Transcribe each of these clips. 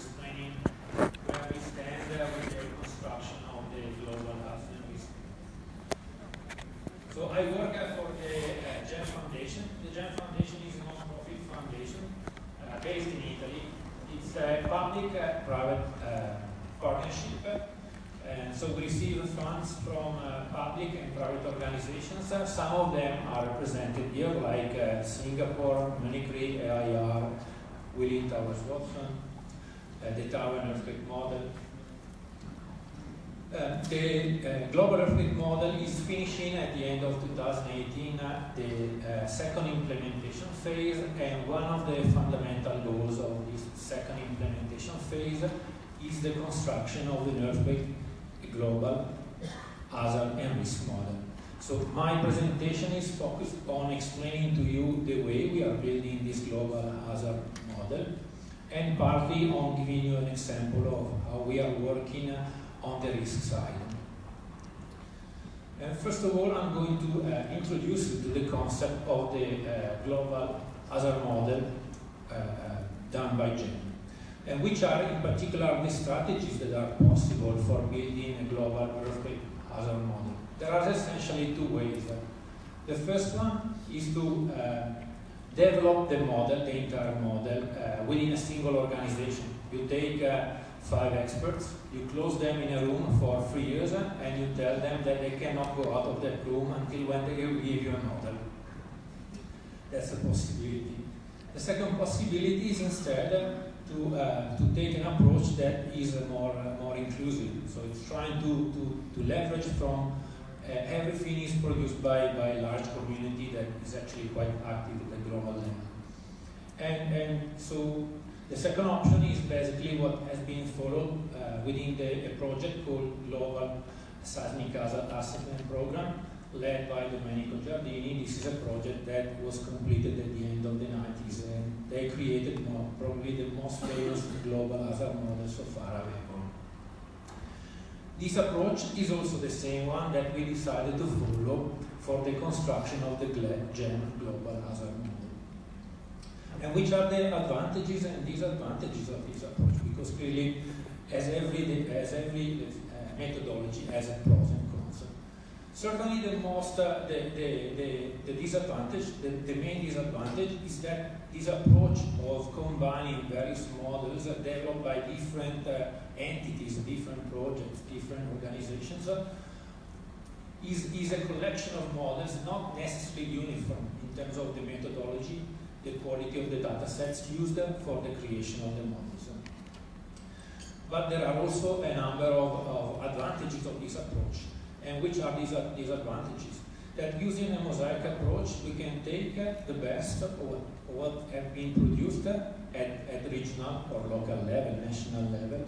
explaining where we stand with the construction of the global health risk. So I work for the GEM Foundation. The GEM Foundation is a non-profit foundation based in Italy. It's a public-private partnership. And so we receive funds from public and private organizations. Some of them are represented here, like Singapore, Munich Re, AIR, Willis Towers Watson, the Tower Earthquake Model. The global earthquake model is finishing at the end of 2018 the second implementation phase, and one of the fundamental goals of this second implementation phase is the construction of an earthquake global hazard and risk model. So my presentation is focused on explaining to you the way we are building this global hazard model, and partly on giving you an example of how we are working on the risk side. First of all, I'm going to introduce you to the concept of the global hazard model done by GEM, and which are in particular the strategies that are possible for building a global earthquake hazard model. There are essentially two ways. The first one is to develop the model, the entire model, within a single organization. You take 5 experts, you close them in a room for 3 years, and you tell them that they cannot go out of that room until when they will give you a model. That's a possibility. The second possibility is instead to take an approach that is more inclusive. So it's trying to leverage from everything is produced by a large community that is actually quite active at the global level. And so the second option is basically what has been followed within a project called Global Seismic Hazard Assessment Program, led by Domenico Giardini. This is a project that was completed at the end of the 90s, and they created probably the most famous global hazard model so far available. This approach is also the same one that we decided to follow for the construction of the GEM global hazard model. And which are the advantages and disadvantages of this approach? Because clearly, as every methodology has a pros and cons. Certainly, the disadvantage, the main disadvantage is that this approach of combining various models developed by different entities, different projects, different organizations, is a collection of models not necessarily uniform in terms of the methodology, the quality of the data sets used for the creation of the models. But there are also a number of advantages of this approach. And which are these advantages? That using a mosaic approach, we can take the best of what have been produced at regional or local level, national level.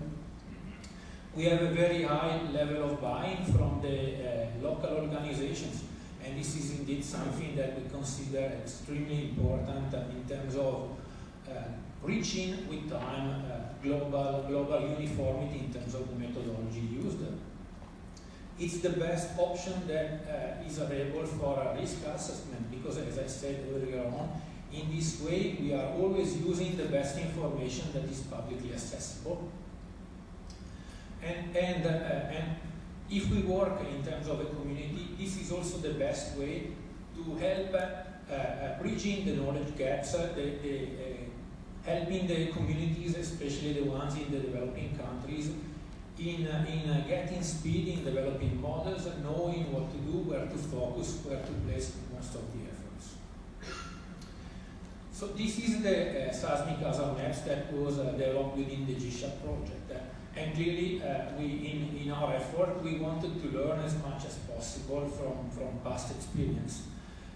We have a very high level of buy-in from the local organizations, and this is indeed something that we consider extremely important in terms of reaching with time global uniformity in terms of the methodology used. It's the best option that is available for a risk assessment, because as I said earlier on, in this way we are always using the best information that is publicly accessible. And if we work in terms of a community, this is also the best way to help bridging the knowledge gaps, helping the communities, especially the ones in the developing countries, in getting speed in developing models and knowing what to do, where to focus, where to place most of the efforts. So this is the seismic hazard maps that was developed within the GSHAP project. And clearly, in our effort, we wanted to learn as much as possible from past experience.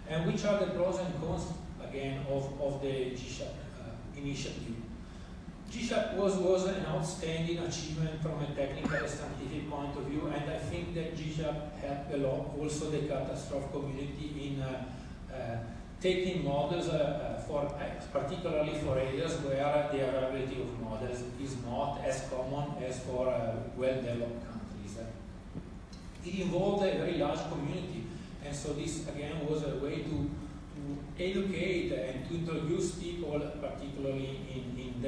And which are the pros and cons, again, of the GSHAP initiative? GSHAP was an outstanding achievement from a technical and scientific point of view, and I think that GSHAP helped a lot also the catastrophe community in taking models particularly for areas where the availability of models is not as common as for well-developed countries. It involved a very large community, and so this again was a way to educate and to introduce people, particularly in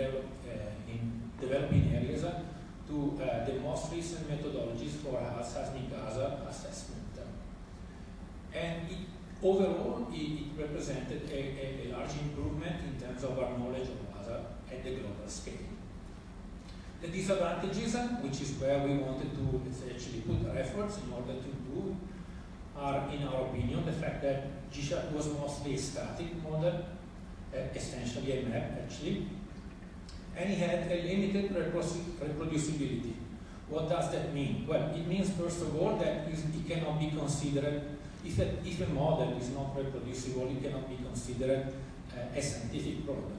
developing areas to the most recent methodologies for seismic hazard assessment. And overall, it represented a large improvement in terms of our knowledge of hazard at the global scale. The disadvantages, which is where we wanted to actually put our efforts in order to improve, are, in our opinion, the fact that GSHAT was mostly a static model, essentially a map actually, and it had a limited reproducibility. What does that mean? Well, it means first of all that it cannot be considered, if a model is not reproducible, it cannot be considered a scientific product,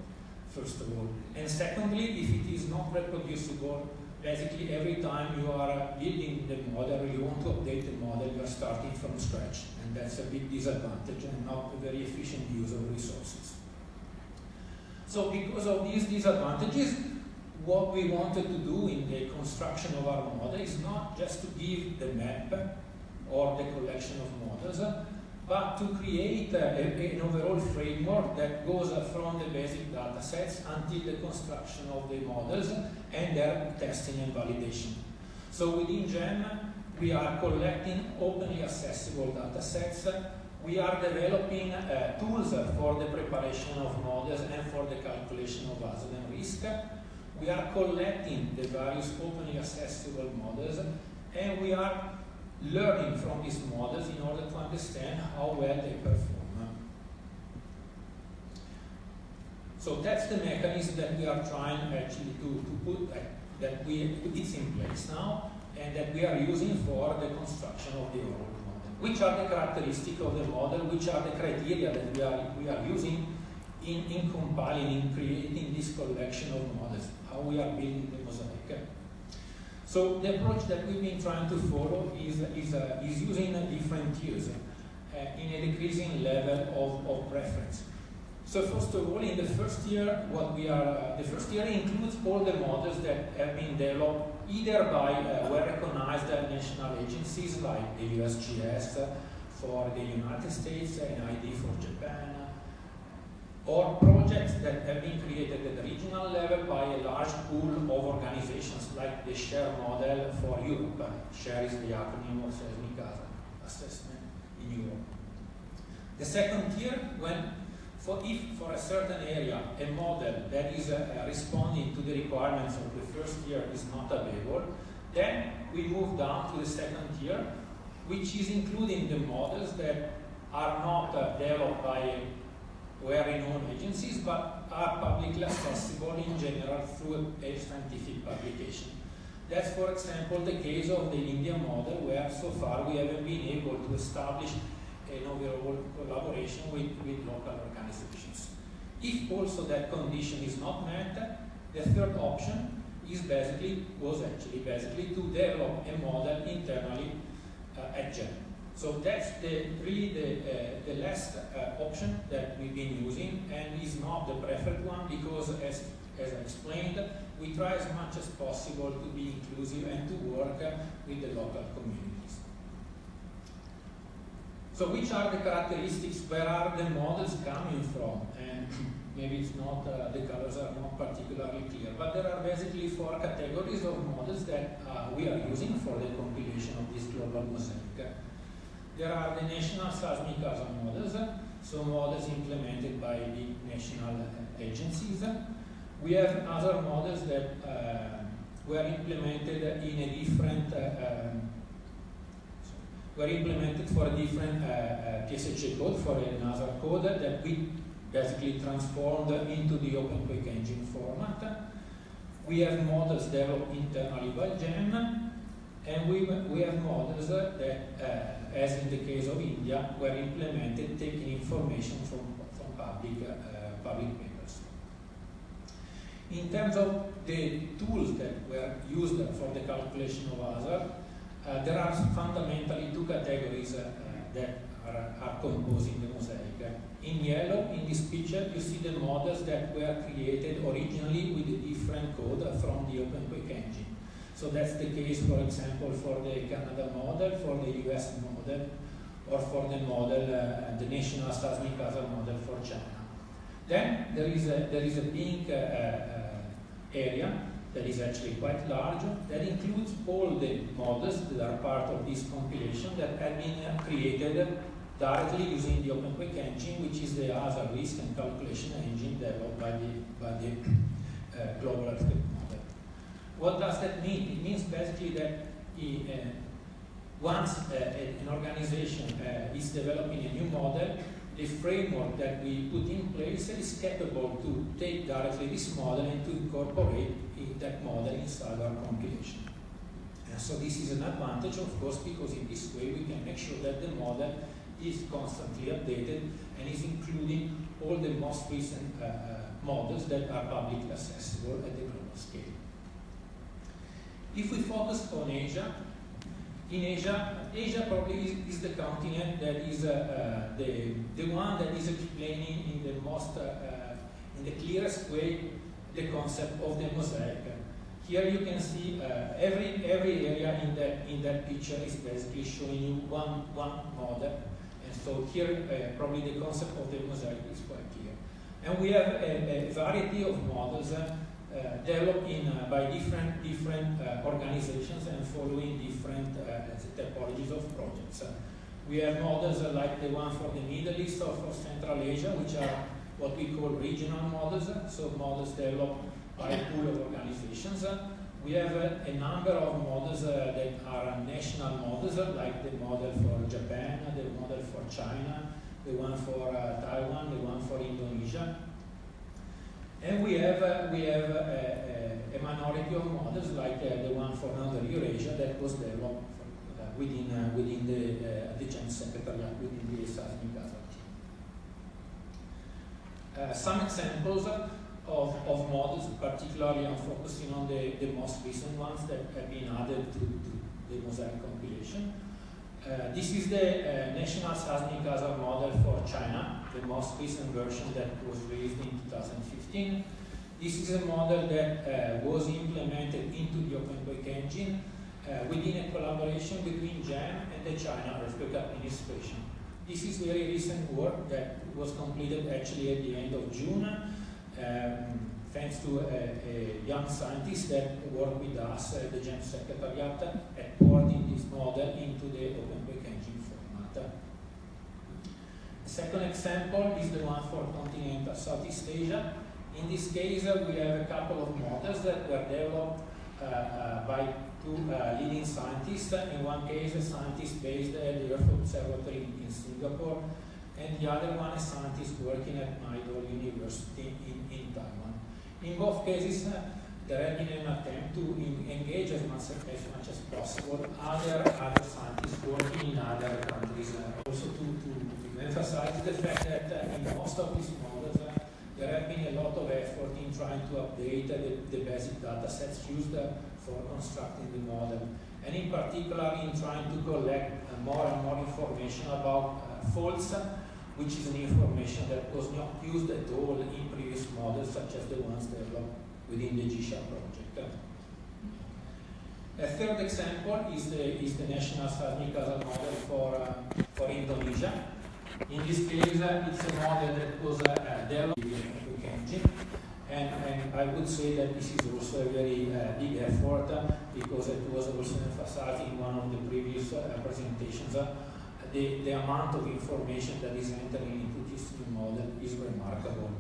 first of all. And secondly, if it is not reproducible, basically every time you are building the model, you want to update the model, you are starting from scratch. And that's a big disadvantage and not a very efficient use of resources. So because of these disadvantages, what we wanted to do in the construction of our model is not just to give the map or the collection of models, but to create an overall framework that goes from the basic data sets until the construction of the models and their testing and validation. So within GEM, we are collecting openly accessible data sets. We are developing tools for the preparation of models and for the calculation of hazard and risk. We are collecting the various openly accessible models, and we are learning from these models in order to understand how well they perform. So that's the mechanism that we are trying actually to put, it's in place now, and that we are using for the construction of the overall model. Which are the characteristics of the model, which are the criteria that we are using in compiling, in creating this collection of models, how we are building the mosaic. So the approach that we've been trying to follow is using different tiers in a decreasing level of preference. So first of all, in the first year, the first year includes all the models that have been developed either by well-recognized national agencies like the USGS for the United States and ID for Japan, or projects that have been created at the regional level by a large pool of organizations like the SHARE model for Europe. SHARE is the acronym of seismic hazard assessment in Europe. The second tier, if for a certain area a model that is responding to the requirements of the first tier is not available, then we move down to the second tier, which is including the models that are not developed by well-renowned agencies, but are publicly accessible in general through a scientific publication. That's, for example, the case of the India model, where so far we haven't been able to establish an overall collaboration with local organizations. If also that condition is not met, the third option was actually to develop a model internally at GEM. So that's really the last option that we've been using, and is not the preferred one because, as I explained, we try as much as possible to be inclusive and to work with the local communities. So which are the characteristics? Where are the models coming from? And maybe it's not, the colors are not particularly clear, but there are basically 4 categories of models that we are using for the compilation of this global mosaic. There are the national seismic hazard models, so models implemented by the national agencies. We have other models that were implemented in a different, were implemented for a different PSHA code, for another code that we basically transformed into the OpenQuake engine format. We have models developed internally by GEM, and we have models that, as in the case of India, were implemented taking information from public papers. In terms of the tools that were used for the calculation of hazard, there are fundamentally 2 categories that are composing the mosaic. In yellow, in this picture, you see the models that were created originally with a different code from the OpenQuake engine. So that's the case, for example, for the Canada model, for the US model, or for the model, the National Seismic Hazard model for China. Then there is a pink area that is actually quite large, that includes all the models that are part of this compilation that have been created directly using the OpenQuake engine, which is the hazard risk and calculation engine developed by the global earthquake model. What does that mean? It means basically that once an organization is developing a new model, the framework that we put in place is capable to take directly this model and to incorporate that model inside our compilation. And so this is an advantage, of course, because in this way we can make sure that the model is constantly updated and is including all the most recent models that are publicly accessible at the global scale. If we focus on Asia, in Asia probably is the continent that is the one that is explaining in the most, in the clearest way the concept of the mosaic. Here you can see every area in that picture is basically showing you one model, and so here probably the concept of the mosaic is quite clear. And we have a variety of models developed by different organizations and following different typologies of projects. We have models like the one for the Middle East or for Central Asia, which are what we call regional models, so models developed by a pool of organizations. We have a number of models that are national models, like the model for Japan, the model for China, the one for Taiwan, the one for Indonesia. And we have a minority of models like the one for Northern Eurasia that was developed within the Joint Secretariat, within the seismic hazard team. Some examples of models, particularly I'm focusing on the most recent ones that have been added to the mosaic compilation. This is the National Seismic Hazard Model for China, the most recent version that was released in 2015. This is a model that was implemented into the OpenQuake engine within a collaboration between GEM and the China Earthquake Administration. This is very recent work that was completed actually at the end of June, thanks to a young scientist that worked with us at the GEM Secretariat at porting this model into the OpenQuake engine format. The second example is the one for continental Southeast Asia. In this case, we have a couple of models that were developed by two leading scientists. In one case, a scientist based at the Earth Observatory in Singapore, and the other one a scientist working at Maidol University in Taiwan. In both cases, there has been an attempt to engage as much as possible other scientists working in other countries. Also to emphasize the fact that in most of these models, there have been a lot of effort in trying to update the basic data sets used for constructing the model, and in particular in trying to collect more and more information about faults, which is an information that was not used at all in previous models, such as the ones developed within the GSHA project. A third example is the National Seismic Hazard Model for Indonesia. In this case, it's a model that was developed with the OpenQuake engine, and I would say that this is also a very big effort because it was also emphasized in one of the previous presentations. The amount of information that is entering into this new model is remarkable.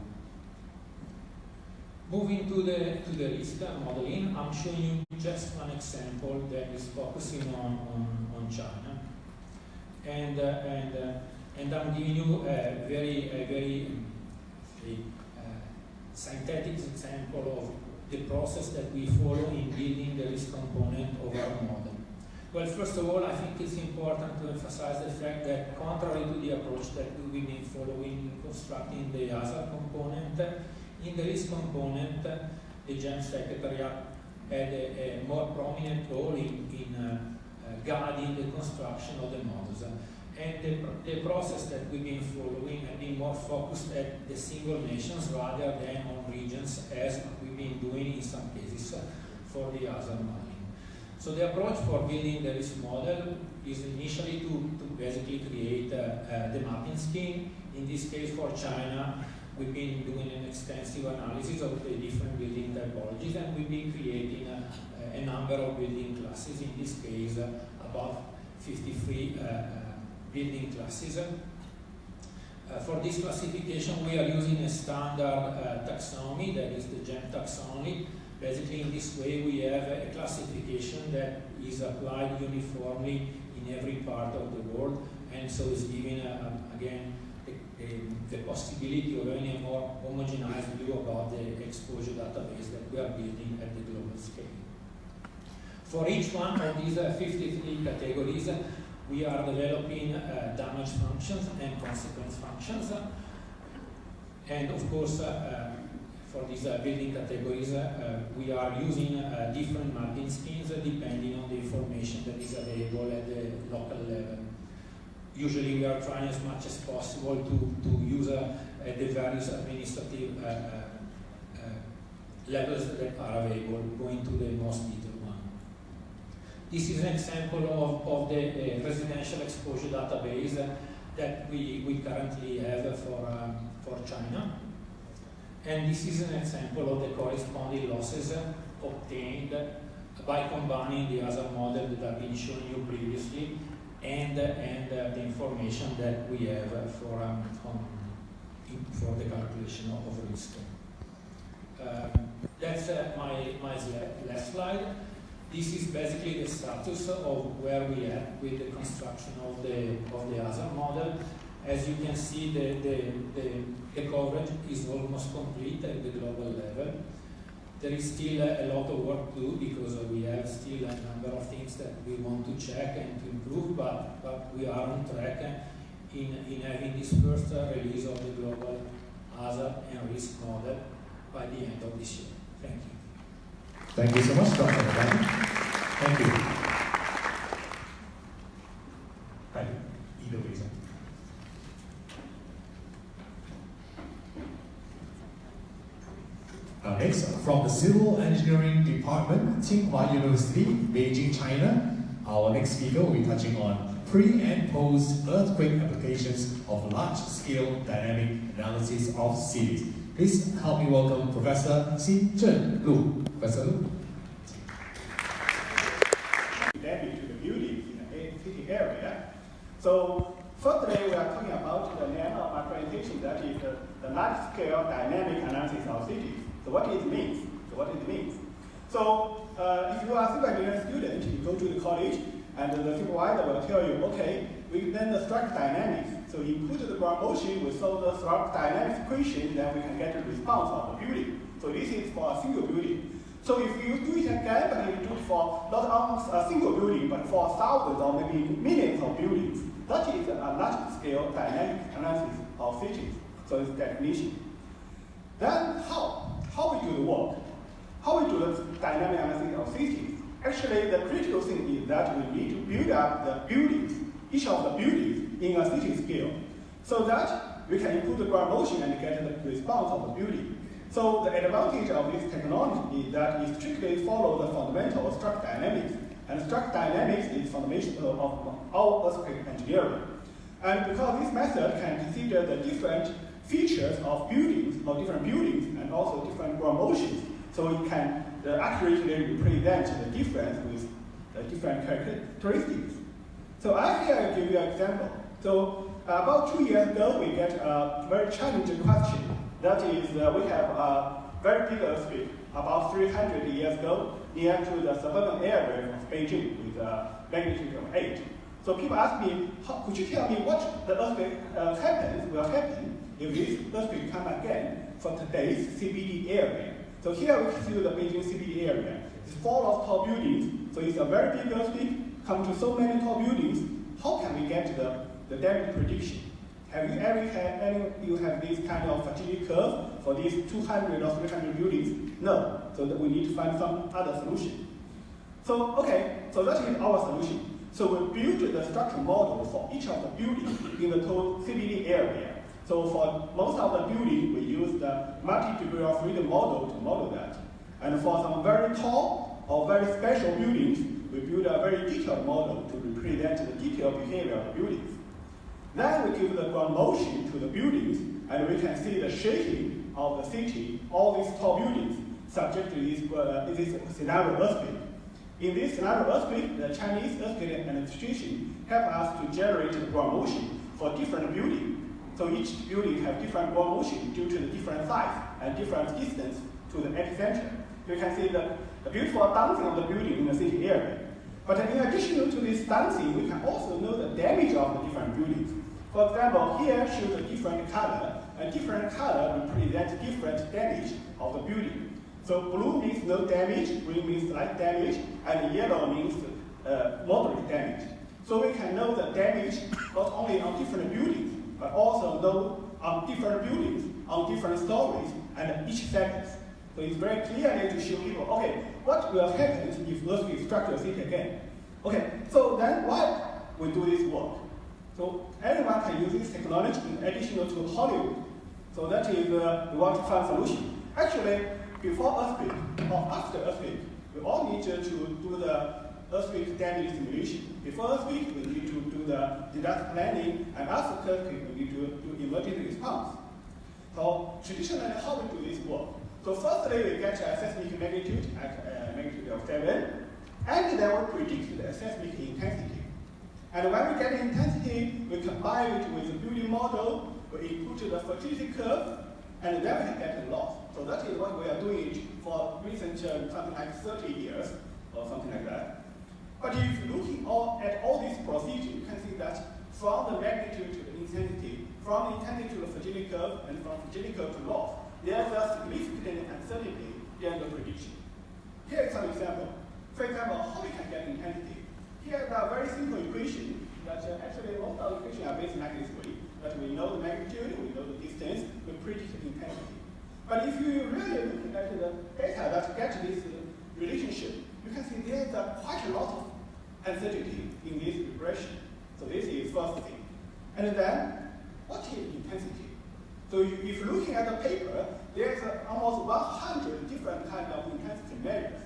Moving to the risk modeling, I'm showing you just one example that is focusing on China, and I'm giving you a very synthetic example of the process that we follow in building the risk component of our model. Well, first of all, I think it's important to emphasize the fact that contrary to the approach that we've been following in constructing the hazard component, in the risk component, the GEM Secretariat had a more prominent role in guiding the construction of the models. And the process that we've been following has been more focused at the single nations rather than on regions, as we've been doing in some cases for the hazard modeling. So the approach for building the risk model is initially to basically create the mapping scheme. In this case for China, we've been doing an extensive analysis of the different building typologies, and we've been creating a number of building classes, in this case about 53 building classes. For this classification, we are using a standard taxonomy, that is the GEM taxonomy. Basically, in this way, we have a classification that is applied uniformly in every part of the world, and so is giving, again, the possibility of having a more homogenized view about the exposure database that we are building at the global scale. For each one of these 53 categories, we are developing damage functions and consequence functions. And of course, for these building categories, we are using different mapping schemes depending on the information that is available at the local level. Usually we are trying as much as possible to use the various administrative levels that are available, going to the most detailed one. This is an example of the residential exposure database that we currently have for China. And this is an example of the corresponding losses obtained by combining the other model that I've been showing you previously and the information that we have for the calculation of risk. That's my last slide. This is basically the status of where we are with the construction of the other model. As you can see, the coverage is almost complete at the global level. There is still a lot of work to do because we have still a number of things that we want to check and to improve, but we are on track in having this first release of the global hazard and risk model by the end of this year. Thank you. Thank you so much, Dr. Rani. Thank you. Hi, either way. Next, from the Civil Engineering Department, Tsinghua University, Beijing, China, our next speaker will be touching on pre- and post-earthquake applications of large-scale dynamic analysis of cities. Please help me welcome Professor Xi-Zhen Lu. Professor Lu. Damage to the buildings in the city area. So, firstly, we are talking about the name of my presentation, that is the large-scale dynamic analysis of cities. So what it means? So if you are a civil engineering student, you go to the college, and the supervisor will tell you, okay, we learn the structural dynamics. So you put the ground motion, we solve the structural dynamics equation, then we can get the response of the building. So this is for a single building. So if you do it again, but you do it for not on a single building, but for thousands or maybe millions of buildings, that is a large-scale dynamic analysis of cities. So it's definition. Then how we do the work? How we do the dynamic analysis of cities? Actually, the critical thing is that we need to build up the buildings, each of the buildings in a city scale, so that we can improve the ground motion and get the response of the building. So the advantage of this technology is that it strictly follows the fundamental of structural dynamics, and structural dynamics is fundamental of our earthquake engineering. And because this method can consider the different features of buildings, of different buildings, and also different ground motions, so it can accurately represent the difference with the different characteristics. So I here give you an example. So about 2 years ago, we get a very challenging question. That is, we have a very big earthquake about 300 years ago near to the suburban area of Beijing with a magnitude of 8. So people ask me, could you tell me what the earthquake will happen if this earthquake come again for today's CBD area? So here we see the Beijing CBD area. It's full of tall buildings, so it's a very big earthquake, come to so many tall buildings. How can we get the damage prediction? Have you ever had you have this kind of fatigue curve for these 200 or 300 buildings? No, so that we need to find some other solution. So so that is our solution. So we built the structural model for each of the buildings in the total CBD area. So for most of the buildings, we use the multi-degree of freedom model to model that. And for some very tall or very special buildings, we build a very detailed model to represent the detailed behavior of the buildings. Then we give the ground motion to the buildings, and we can see the shaking of the city, all these tall buildings, subject to this scenario earthquake. In this scenario earthquake, the Chinese earthquake administration help us to generate the ground motion for different buildings. So each building have different ground motion due to the different size and different distance to the epicenter. You can see the beautiful dancing of the building in the city area. But in addition to this dancing, we can also know the damage of the different buildings. For example, here shows a different color, and different color represents different damage of the building. So blue means no damage, green means light damage, and yellow means moderate damage. So we can know the damage not only on different buildings, but also know on different buildings, on different stories, and each sectors. So it's very clearly to show people, okay, what will happen if earthquake struck the city again? Okay, so then why we do this work? So anyone can use this technology in addition to Hollywood. So that is, we want to find a solution. Actually, before earthquake or after earthquake, we all need to do the earthquake damage simulation. Before earthquake, we need to do the disaster planning, and after earthquake, we need to do emergency response. So traditionally, how we do this work? So firstly, we get a seismic magnitude at magnitude of 7, and then we predict the seismic intensity. And when we get the intensity, we combine it with the building model, we input the fertility curve, and then we get the loss. So that is what we are doing for recent something like 30 years, or something like that. But if you're looking at all these procedures, you can see that from the magnitude to the intensity, from the intensity to the fertility curve, and from fertility curve to loss, there's a significant uncertainty in the prediction. Here is some example. For example, how we can get intensity. Here is a very simple equation that actually most of the equations are based like this way, that we know the magnitude, we know the distance, we predict the intensity. But if you really look at the data that get this relationship, you can see there's quite a lot of uncertainty in this regression. So this is first thing. And then, what is intensity? So if you're looking at the paper, there's almost 100 different kinds of intensity measures.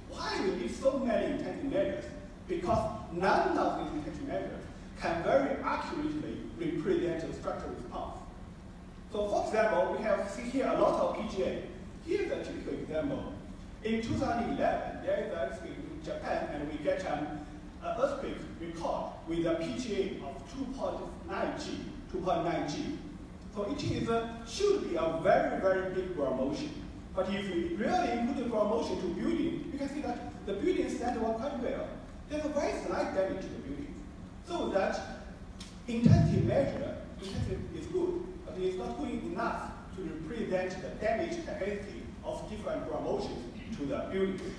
Why do we need so many intensity measures? Because none of these intensity measures can very accurately represent the structural response. So for example, we have see here a lot of PGA. Here's a typical example. In 2011, there is an earthquake in Japan, and we get an earthquake record with a PGA of 2.9 G. So it is, should be a very, very big ground motion. But if you really input the ground motion to building, you can see that the building stands quite well. There's a very slight damage to the building. So that intensity measure, intensity is good, but it is not good enough to represent the damage capacity of different ground motions to the building.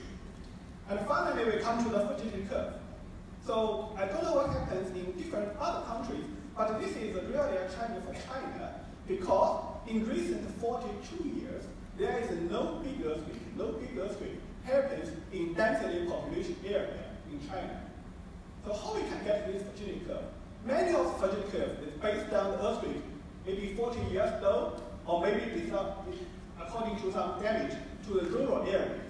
And finally, we come to the fertility curve. So I don't know what happens in different other countries, but this is really a challenge for China, because in recent 42 years, there is no big earthquake happens in densely population area in China. So how we can get this fertility curve? Many of the fertility curves is based on the earthquake, maybe 40 years ago, or maybe according to some damage to the rural area.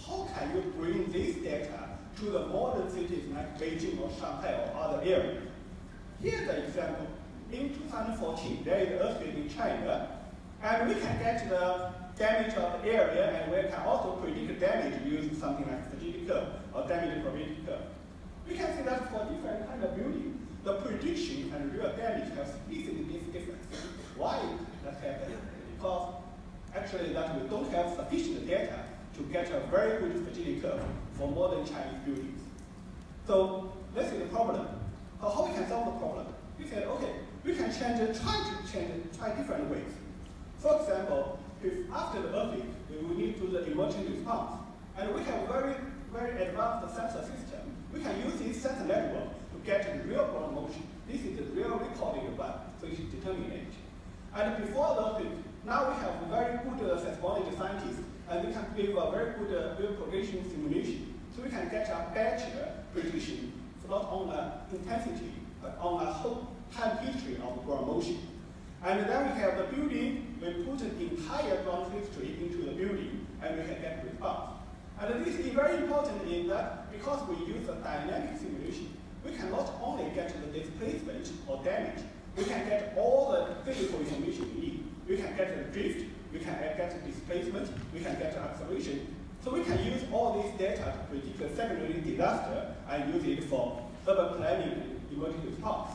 How can you bring this data to the modern cities like Beijing or Shanghai or other areas? Here's an example. In 2014, there is an earthquake in China, and we can get the damage of the area, and we can also predict damage using something like fertility curve or damage probability curve. We can see that for different kind of building, the prediction and real damage have significant difference. Why that happens? Because actually that we don't have sufficient data to get a very good fertility curve for modern Chinese buildings. So this is the problem. So how we can solve the problem? We said, okay, we can try different ways. For example, if after the earthquake, we will need to do the emergency response. And we have very, very advanced sensor system. We can use this sensor network to get real ground motion. This is the real recording event, so it determines age. And before the earthquake, now we have very good seismology scientists, and we can give a very good real propagation simulation. So we can get a better prediction, not on the intensity, but on the whole time history of ground motion. And then we have the building, we put the entire ground history into the building, and we can get response. And this is very important in that because we use a dynamic simulation, we can not only get the displacement or damage, we can get all the physical information we need. We can get the drift, we can get the displacement, we can get the acceleration. So we can use all this data to predict the secondary disaster and use it for urban planning and emergency response.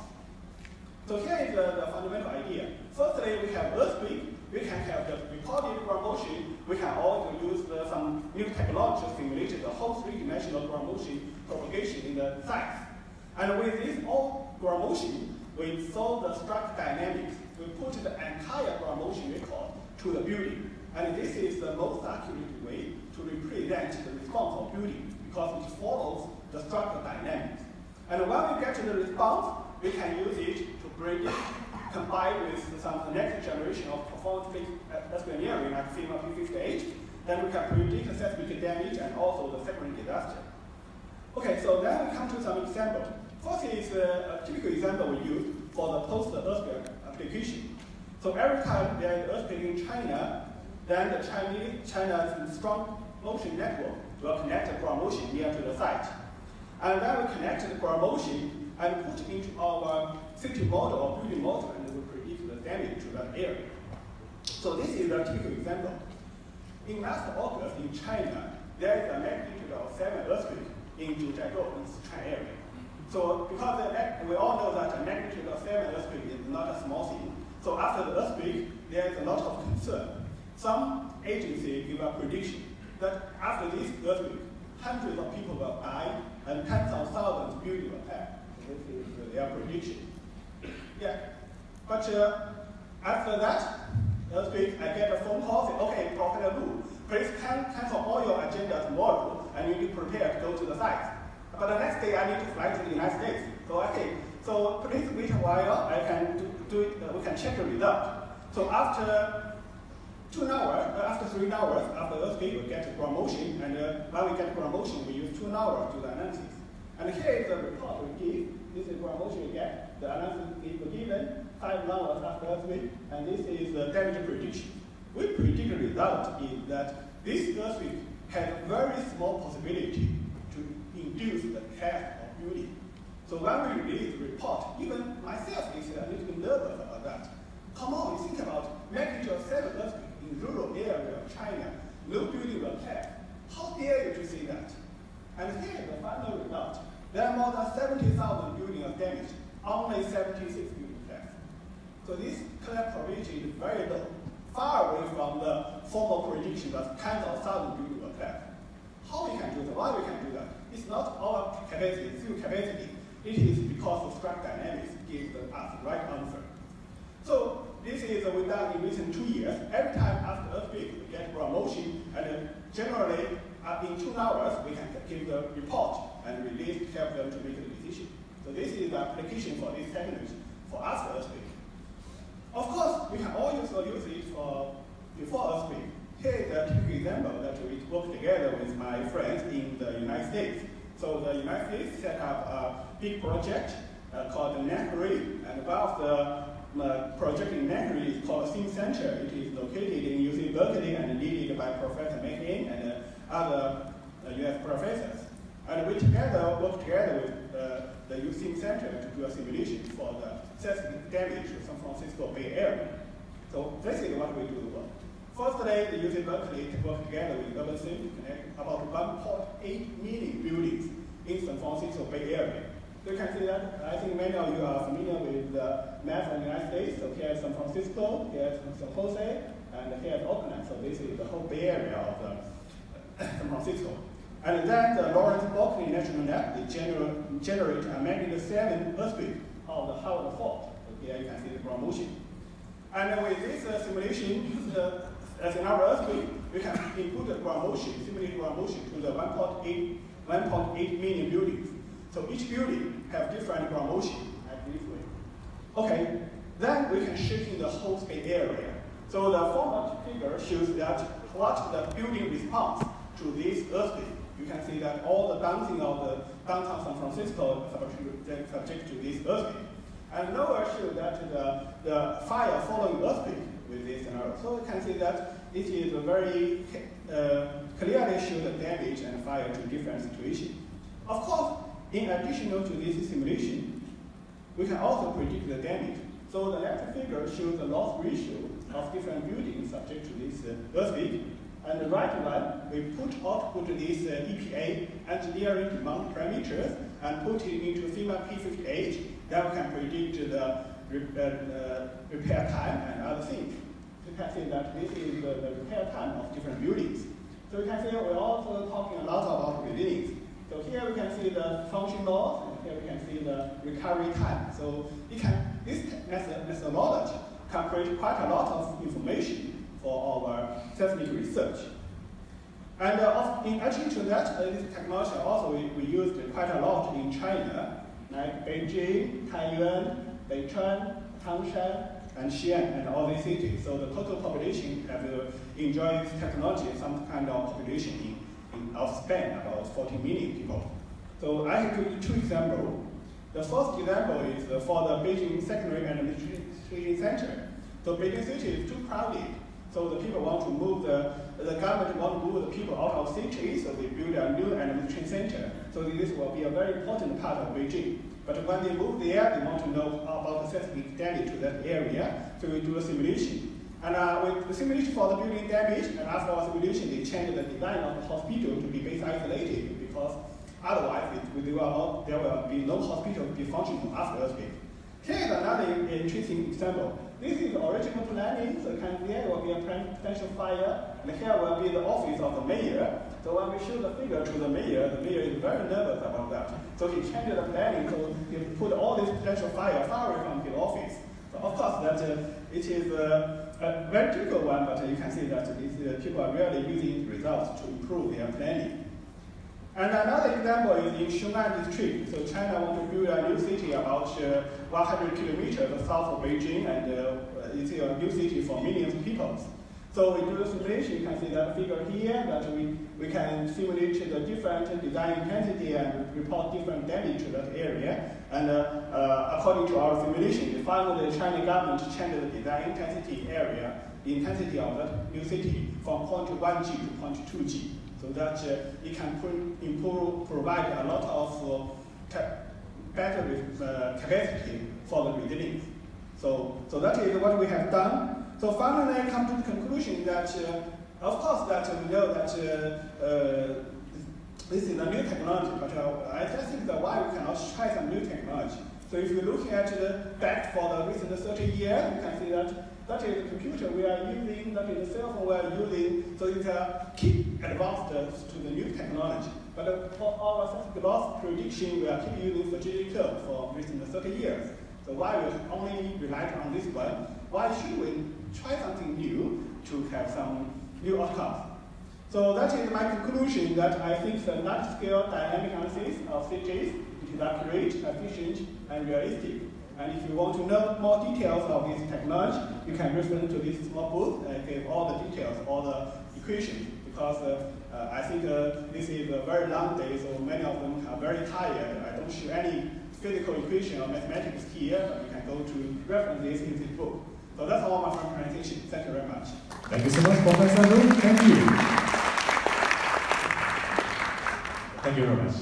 So here is the fundamental idea. Firstly, we have earthquake. We can have the reported ground motion. We can also use some new technology to simulate the whole three-dimensional ground motion propagation in the sites. And with this all ground motion, we solve the structure dynamics. We put the entire ground motion record to the building. And this is the most accurate way to represent the response of building because it follows the structural dynamics. And when we get to the response, we can use it to predict, combined with some next generation of performance-based engineering like FEMA P58, then we can predict seismic damage and also the secondary disaster. Okay, so then we come to some examples. First is a typical example we use for the post-earthquake application. So every time there is an earthquake in China, then China's strong motion network will connect the ground motion near to the site. And then we connect the ground motion and put into our city model or building model, and we predict the damage to that area. So this is a typical example. In last August in China, there is a magnitude of 7 earthquake in Zhujiazhou in Sichuan area. So because we all know that a magnitude of 7 earthquake is not a small thing. So after the earthquake, there is a lot of concern. Some agencies give a prediction that after this earthquake, hundreds of people will die and tens of thousands buildings will fall. This is their prediction. Yeah, but after that earthquake, I get a phone call saying, okay, Professor Lu, please cancel all your agenda tomorrow and you need to prepare to go to the site. But the next day I need to fly to the United States. So okay, so please wait a while, I can do it, we can check the result. So after 2 hours, after 3 hours, after earthquake, we get ground motion, and when we get ground motion, we use 2 hours to do the analysis. And here is the report we give. This is ground motion we get. The analysis is given 5 hours after earthquake, and this is the damage prediction. We predict the result is that this earthquake has a very small possibility to induce the collapse of building. So when we release the report, even myself is a little bit nervous about that. Come on, think about magnitude of 7 earthquake in rural area of China. No building will collapse. How dare you to say that? And here is the final result. There are more than 70,000 buildings are damaged. Only 76 buildings collapsed. So this collapse probability is very low, far away from the formal prediction that tens of thousands buildings will collapse. How we can do that? Why we can do that? It's not our capacity, field capacity. It is because of structural dynamics gives us the right answer. So this is we've done in recent 2 years. Every time after earthquake, we get ground motion, and generally in 2 hours we can give the report and release, help them to make a decision. So this is the application for this technology for after earthquake. Of course, we can also use it for before earthquake. Here is a typical example that we work together with my friends in the United States. So the United States set up a big project called the NECRI, and one of the project in NECRI is called Think Center. It is located in UC Berkeley and led by Professor McLean and other US professors. And we work together with the UC Center to do a simulation for the seismic damage to San Francisco Bay Area. So this is what we do. Firstly, the UC Berkeley work together with Urban Sim to connect about 1.8 million buildings in San Francisco Bay Area. So you can see that. I think many of you are familiar with the map of the United States. So here is San Francisco, here is San Jose, and here is Oakland. So this is the whole Bay Area of San Francisco. And then the Lawrence Berkeley National Lab, they generate a magnitude 7 earthquake of the Howard Fault. So here you can see the ground motion. And with this simulation, as in our earthquake, we can input the ground motion, simulate ground motion to the 1.8 million buildings. So each building have different ground motion like this way. Okay, then we can shape in the whole Bay Area. So the format figure shows that what the building response to this earthquake. You can see that all the dancing of the downtown San Francisco is subject to this earthquake. And lower shows that the fire following earthquake with this scenario. So you can see that it is a very clearly shows the damage and fire to different situations. Of course, in addition to this simulation, we can also predict the damage. So the left figure shows the loss ratio of different buildings subject to this earthquake. And the right one, we output these EPA engineering demand parameters and put it into FEMA P58. Then we can predict the repair time and other things. You can see that this is the repair time of different buildings. So you can see we're also talking a lot about resilience. So here we can see the function loss, and here we can see the recovery time. So this methodology can create quite a lot of information for our seismic research. And in addition to that, this technology also we used quite a lot in China, like Beijing, Taiyuan, Beichan, Tangshan, and Xi'an, and all these cities. So the total population have enjoyed this technology, some kind of population of Spain, about 40 million people. So I have two examples. The first example is for the Beijing Secondary Administration Center. So Beijing city is too crowded. So the people want to move, the government want to move the people out of cities, so they build a new administration center. So this will be a very important part of Beijing. But when they move there, they want to know about the seismic damage to that area, so we do a simulation. And with the simulation for the building damage, and after our simulation, they changed the design of the hospital to be base isolated, because otherwise there will be no hospital to be functional after earthquake. Here is another interesting example. This is the original planning, so there will be a potential fire, and here will be the office of the mayor. So when we show the figure to the mayor is very nervous about that. So he changed the planning, so he put all this potential fire far away from his office. So of course, that it is a very difficult one, but you can see that these people are really using results to improve their planning. And another example is in Xiong'an district. So China wants to build a new city about 100 kilometers south of Beijing, and it's a new city for millions of people. So we do the simulation. You can see that figure here, that we can simulate the different design intensity and report different damage to that area. And according to our simulation, we found the Chinese government changed the design intensity of that new city from 0.1G to 0.2G. So that it can provide a lot of better capacity for the resilience. So that is what we have done. So finally, I come to the conclusion that, of course, that we know that this is a new technology, but I just think that why we cannot try some new technology. So if you look at back for the recent 30 years, you can see that is the computer we are using, that is the cell phone we are using, so it keep advanced to the new technology. But for our seismic loss prediction, we are keep using fragility curve for recent 30 years. So why we only rely on this one? Why should we try something new to have some new outcomes? So that is my conclusion, that I think the large-scale dynamic analysis of cities is accurate, efficient, and realistic. And if you want to know more details of this technology, you can refer to this small book and give all the details, all the equations, because I think this is a very long day, so many of them are very tired. I don't show any physical equation or mathematics here, but you can go to reference this in this book. So that's all my presentation. Thank you very much. Thank you so much, Professor Lu. Thank you. Thank you very much.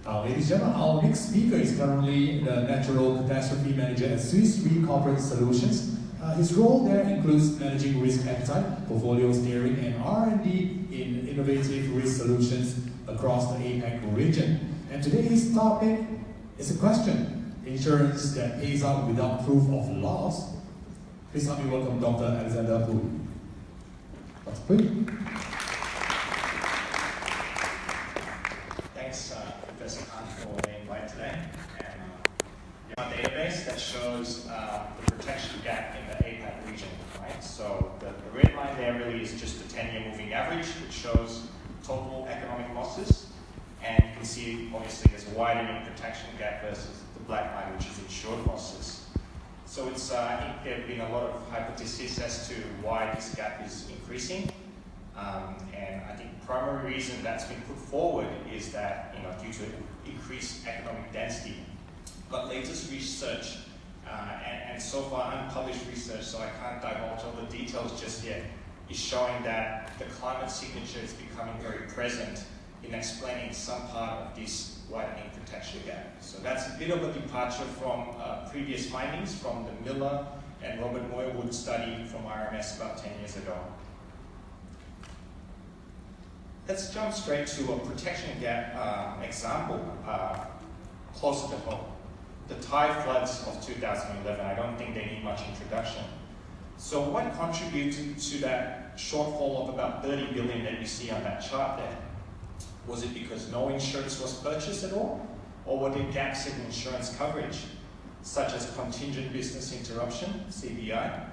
Ladies and gentlemen, our next speaker is currently the Natural Catastrophe Manager at Swiss Re Corporate Solutions. His role there includes managing risk appetite, portfolio steering, and R&D in innovative risk solutions across the APAC region. And today's topic is a question: insurance that pays out without proof of loss. Please help me welcome Dr. Alexander Pu. Dr. Pu. Thanks, Professor Khan, for the invite today. And our database that shows the protection gap in the APAC region, right? So the red line there really is just the 10-year moving average, which shows total economic losses. And you can see, obviously, there's a widening protection gap versus the black line, which is insured losses. So it's, I think there have been a lot of hypotheses as to why this gap is increasing. And I think the primary reason that's been put forward is that, due to increased economic density. But latest research, and so far unpublished research, so I can't divulge all the details just yet, is showing that the climate signature is becoming very present in explaining some part of this widening protection gap. So that's a bit of a departure from previous findings from the Miller and Robert Moyerwood study from RMS about 10 years ago. Let's jump straight to a protection gap example closer to home. The Thai floods of 2011, I don't think they need much introduction. So what contributed to that shortfall of about 30 billion that you see on that chart there? Was it because no insurance was purchased at all? Or were there gaps in insurance coverage, such as contingent business interruption, CBI,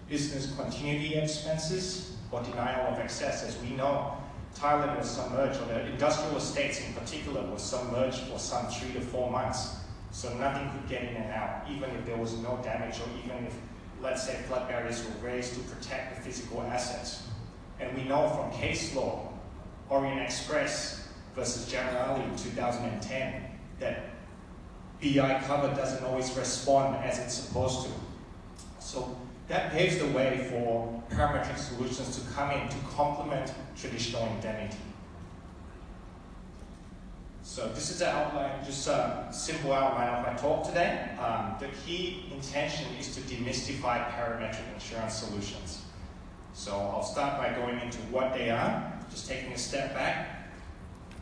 business continuity expenses, or denial of access? As we know, Thailand was submerged, or the industrial estates in particular, was submerged for some 3 to 4 months. So nothing could get in and out, even if there was no damage, or even if, let's say, flood barriers were raised to protect the physical assets. And we know from case law, Orient Express versus Generali in 2010, that BI cover doesn't always respond as it's supposed to. So that paves the way for parametric solutions to come in to complement traditional indemnity. So this is the outline, just a simple outline of my talk today. The key intention is to demystify parametric insurance solutions. So I'll start by going into what they are, just taking a step back.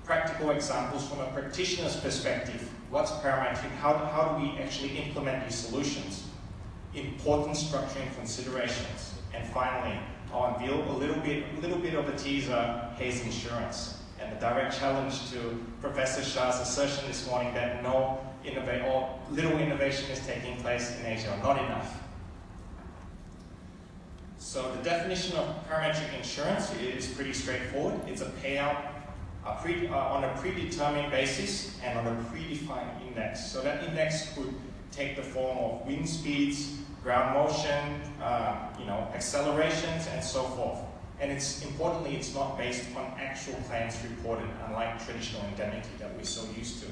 Practical examples from a practitioner's perspective. What's parametric? How do we actually implement these solutions? Important structuring considerations. And finally, I'll unveil a little bit of a teaser, Hayes Insurance, and the direct challenge to Professor Shah's assertion this morning that little innovation is taking place in Asia, not enough. So the definition of parametric insurance is pretty straightforward. It's a payout on a predetermined basis and on a predefined index. So that index could take the form of wind speeds, ground motion, accelerations, and so forth. And importantly, it's not based on actual claims reported, unlike traditional indemnity that we're so used to.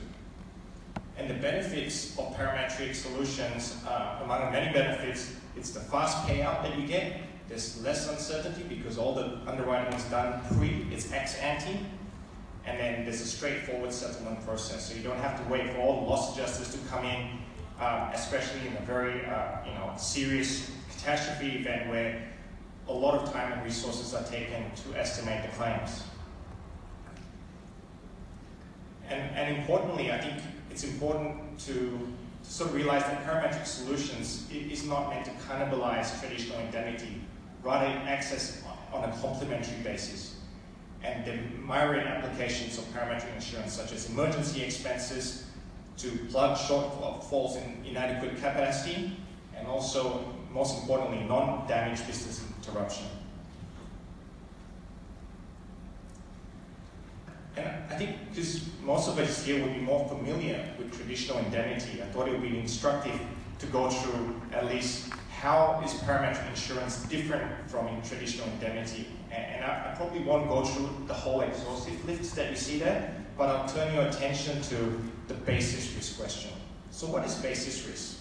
And the benefits of parametric solutions, among many benefits, it's the fast payout that you get. There's less uncertainty because all the underwriting is done it's ex ante. And then there's a straightforward settlement process. So you don't have to wait for all the loss adjusters to come in, especially in a very serious catastrophe event where a lot of time and resources are taken to estimate the claims. And importantly, I think it's important to sort of realize that parametric solutions is not meant to cannibalize traditional indemnity, rather it acts on a complementary basis. And the myriad applications of parametric insurance, such as emergency expenses, to plug shortfalls in inadequate capacity, and also, most importantly, non-damage business interruption. And I think because most of us here would be more familiar with traditional indemnity, I thought it would be instructive to go through at least how is parametric insurance different from traditional indemnity. And I probably won't go through the whole exhaustive list that you see there, but I'll turn your attention to the basis risk question. So what is basis risk?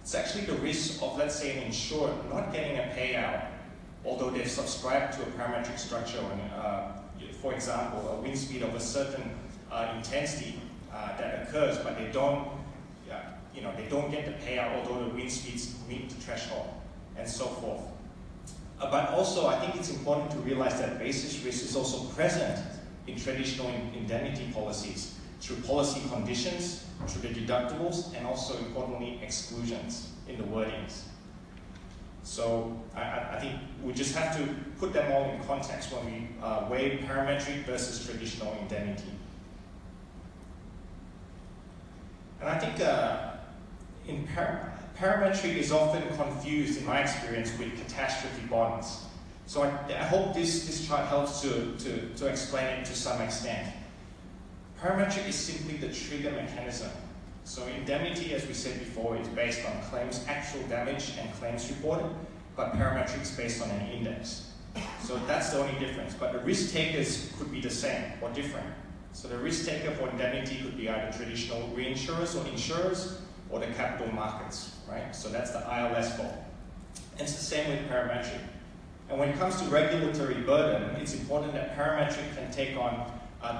It's actually the risk of, let's say, an insured not getting a payout, although they've subscribed to a parametric structure. For example, a wind speed of a certain intensity that occurs, but they don't get the payout, although the wind speeds meet the threshold, and so forth. But also, I think it's important to realize that basis risk is also present in traditional indemnity policies through policy conditions, through the deductibles, and also, importantly, exclusions in the wordings. So I think we just have to put them all in context when we weigh parametric versus traditional indemnity. And I think parametric is often confused, in my experience, with catastrophe bonds. So I hope this chart helps to explain it to some extent. Parametric is simply the trigger mechanism. So indemnity, as we said before, is based on claims, actual damage and claims reported, but parametric is based on an index. So that's the only difference. But the risk takers could be the same or different. So the risk taker for indemnity could be either traditional reinsurers or insurers or the capital markets, right? So that's the ILS fault. And it's the same with parametric. And when it comes to regulatory burden, it's important that parametric can take on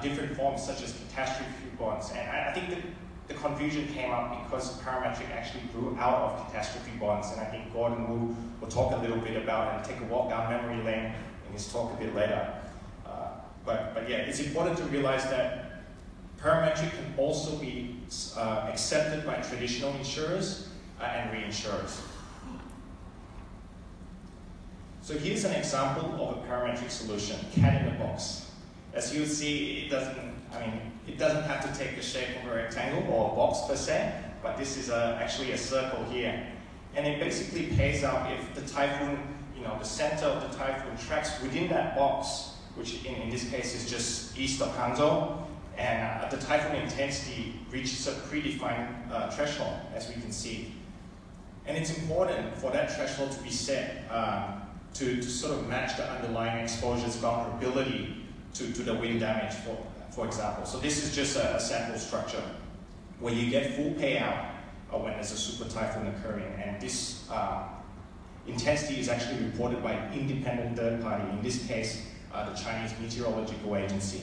different forms such as catastrophe bonds. And I think the confusion came up because Parametric actually grew out of catastrophe bonds, and I think Gordon will talk a little bit about it and take a walk down memory lane in his talk a bit later. But yeah, it's important to realize that Parametric can also be accepted by traditional insurers and reinsurers. So here's an example of a parametric solution, cat in the box. As you'll see, it doesn't have to take the shape of a rectangle or a box per se, but this is actually a circle here. And it basically pays out if the typhoon, the center of the typhoon tracks within that box, which in this case is just east of Hangzhou, and the typhoon intensity reaches a predefined threshold, as we can see. And it's important for that threshold to be set to sort of match the underlying exposure's vulnerability to the wind damage, for example. So this is just a sample structure where you get full payout when there's a super typhoon occurring. And this intensity is actually reported by an independent third party, in this case, the Chinese Meteorological Agency.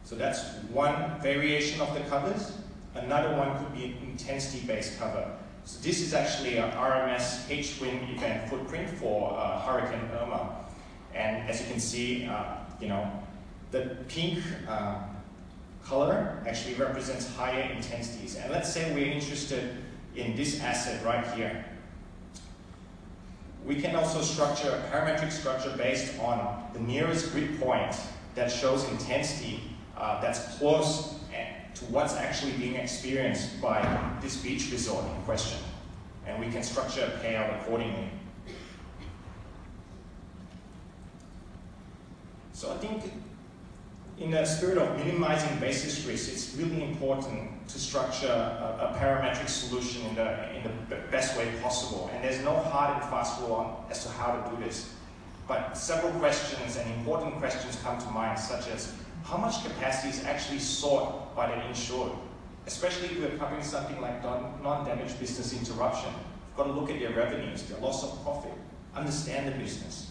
So that's one variation of the covers. Another one could be an intensity-based cover. So this is actually an RMS H-wind event footprint for Hurricane Irma. And as you can see, the pink color actually represents higher intensities. And let's say we're interested in this asset right here. We can also structure a parametric structure based on the nearest grid point that shows intensity that's close to what's actually being experienced by this beach resort in question. And we can structure a payout accordingly. So I think in the spirit of minimizing basis risk, it's really important to structure a parametric solution in the best way possible. And there's no hard and fast rule as to how to do this. But several questions and important questions come to mind, such as how much capacity is actually sought by the insured, especially if we're covering something like non-damage business interruption. You've got to look at their revenues, their loss of profit, understand the business.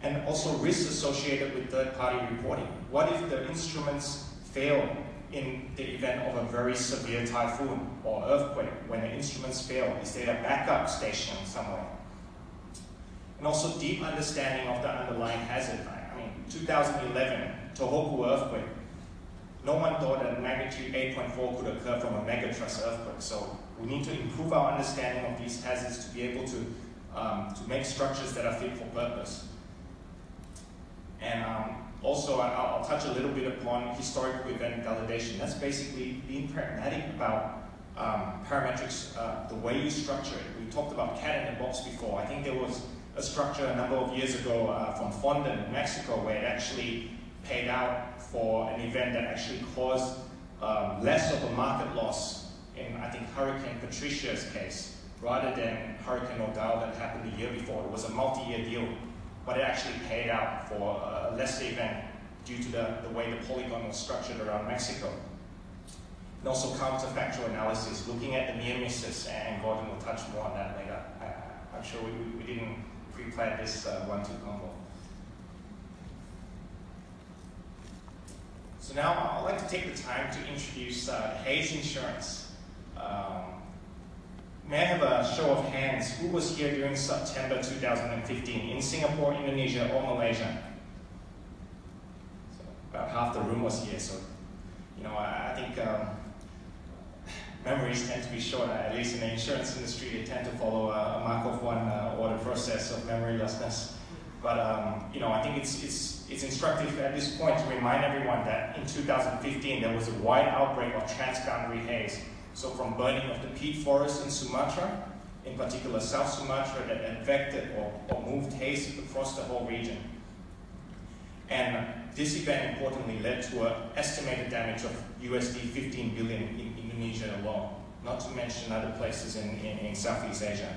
And also risks associated with third-party reporting. What if the instruments fail in the event of a very severe typhoon or earthquake? When the instruments fail, is there a backup station somewhere? And also deep understanding of the underlying hazard. 2011, Tohoku earthquake. No one thought that magnitude 8.4 could occur from a megatrust earthquake. So we need to improve our understanding of these hazards to be able to make structures that are fit for purpose. And also, I'll touch a little bit upon historical event validation. That's basically being pragmatic about parametrics, the way you structure it. We talked about cat in the box before. I think there was a structure a number of years ago from Fondant in Mexico where it actually paid out for an event that actually caused less of a market loss in, I think, Hurricane Patricia's case, rather than Hurricane Odell that happened the year before. It was a multi-year deal, but it actually paid out for a lesser event due to the way the polygon was structured around Mexico. And also counterfactual analysis, looking at the near misses, and Gordon will touch more on that later. I'm sure we didn't pre-plan this 1-2 combo. So now I'd like to take the time to introduce Hayes Insurance. May I have a show of hands? Who was here during September 2015 in Singapore, Indonesia, or Malaysia? So about half the room was here. So, I think memories tend to be short. At least in the insurance industry, they tend to follow a Markov I order process of memorylessness. But I think it's instructive at this point to remind everyone that in 2015 there was a wide outbreak of transboundary haze. So from burning of the peat forest in Sumatra, in particular South Sumatra, that infected or moved haze across the whole region. And this event importantly led to an estimated damage of USD 15 billion in Indonesia alone, not to mention other places in Southeast Asia.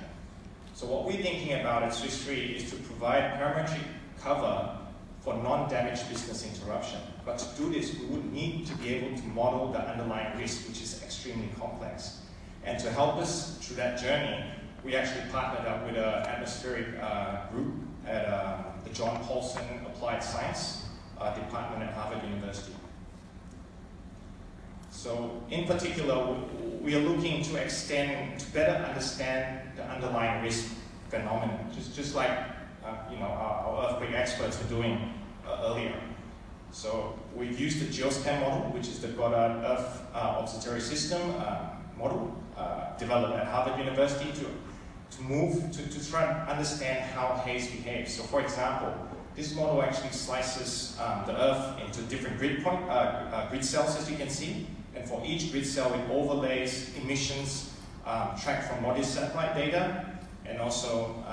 So what we're thinking about at Swiss Re is to provide parametric cover for non-damage business interruption. But to do this, we would need to be able to model the underlying risk, which is extremely complex. And to help us through that journey, we actually partnered up with an atmospheric group at the John Paulson Applied Science department at Harvard University. So in particular, we are looking to extend, to better understand the underlying risk phenomenon, just like our earthquake experts were doing earlier. So we've used the geoscan model, which is the Goddard Earth Observatory System model, developed at Harvard University to try and understand how haze behaves. So for example, this model actually slices the Earth into different grid cells, as you can see. And for each grid cell, it overlays emissions tracked from modest satellite data and also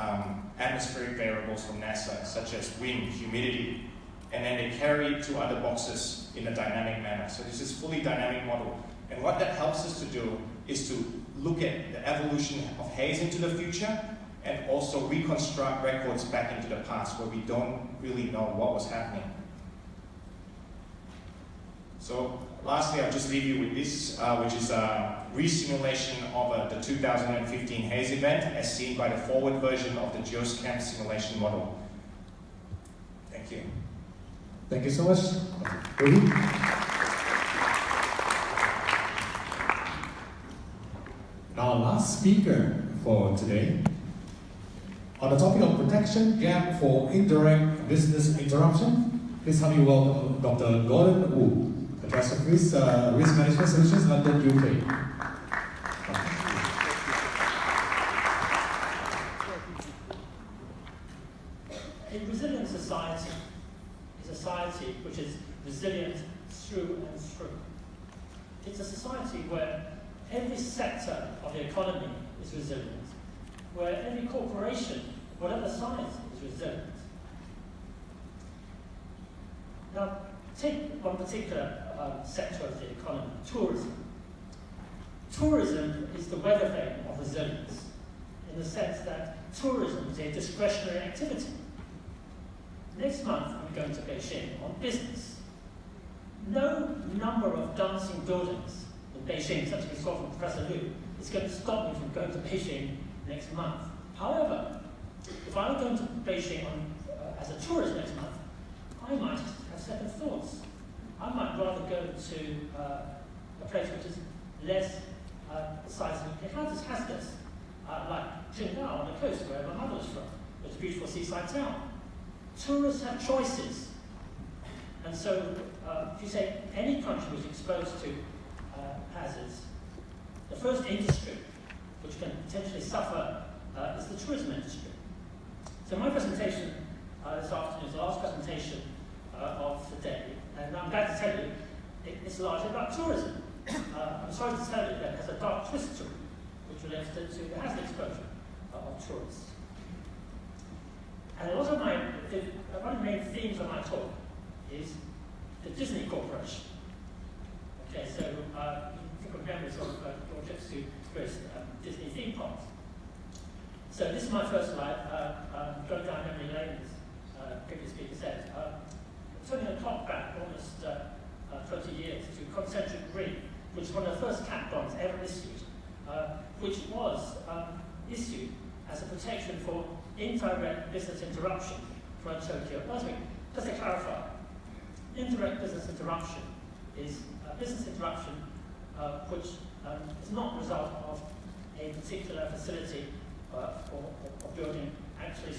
atmospheric variables from NASA, such as wind, humidity. And then they carry two other boxes in a dynamic manner. So this is fully dynamic model. And what that helps us to do is to look at the evolution of haze into the future and also reconstruct records back into the past where we don't really know what was happening. So lastly, I'll just leave you with this, which is a resimulation of the 2015 haze event as seen by the forward version of the geoscan simulation model. Thank you. Thank you so much. Rudy? Now, last speaker for today, on the topic of protection gap for indirect business interruption, please help me welcome Dr. Gordon Wu, Professor of Risk Management Solutions, London, UK. A resilient society is a society which is resilient through and through. It's a society where every sector of the economy is resilient, where every corporation, whatever size, is resilient. Now, take one particular sector of the economy, tourism. Tourism is the weather vane of resilience, in the sense that tourism is a discretionary activity. Next month, I'm going to Beijing on business. No number of dancing buildings in Beijing, such as we saw from Professor Liu, is going to stop me from going to Beijing next month. However, if I were going to Beijing as a tourist next month, I might have second thoughts. I might rather go to a place which is less seismically hazardous, like Qingdao on the coast, where my mother was from. It's a beautiful seaside town. Tourists have choices. And so, if you say any country was exposed to hazards, the first industry which can potentially suffer is the tourism industry. So my presentation this afternoon is the last presentation of the day, and I'm glad to tell you it's largely about tourism. I'm sorry to tell you that there's a dark twist to it, which relates to the hazard exposure of tourists. And one of the main themes of my talk is the Disney Corporation. Okay, so you think of memories of your trips to various Disney theme parks. So this is my first slide, going down memory lane, as previous speaker said. Turning the clock back almost 20 years to concentric ring, which was one of the first cat bonds ever issued, which was issued as a protection for indirect business interruption for a Tokyo earthquake. Just to clarify, indirect business interruption is a business interruption which is not the result of a particular facility or building actually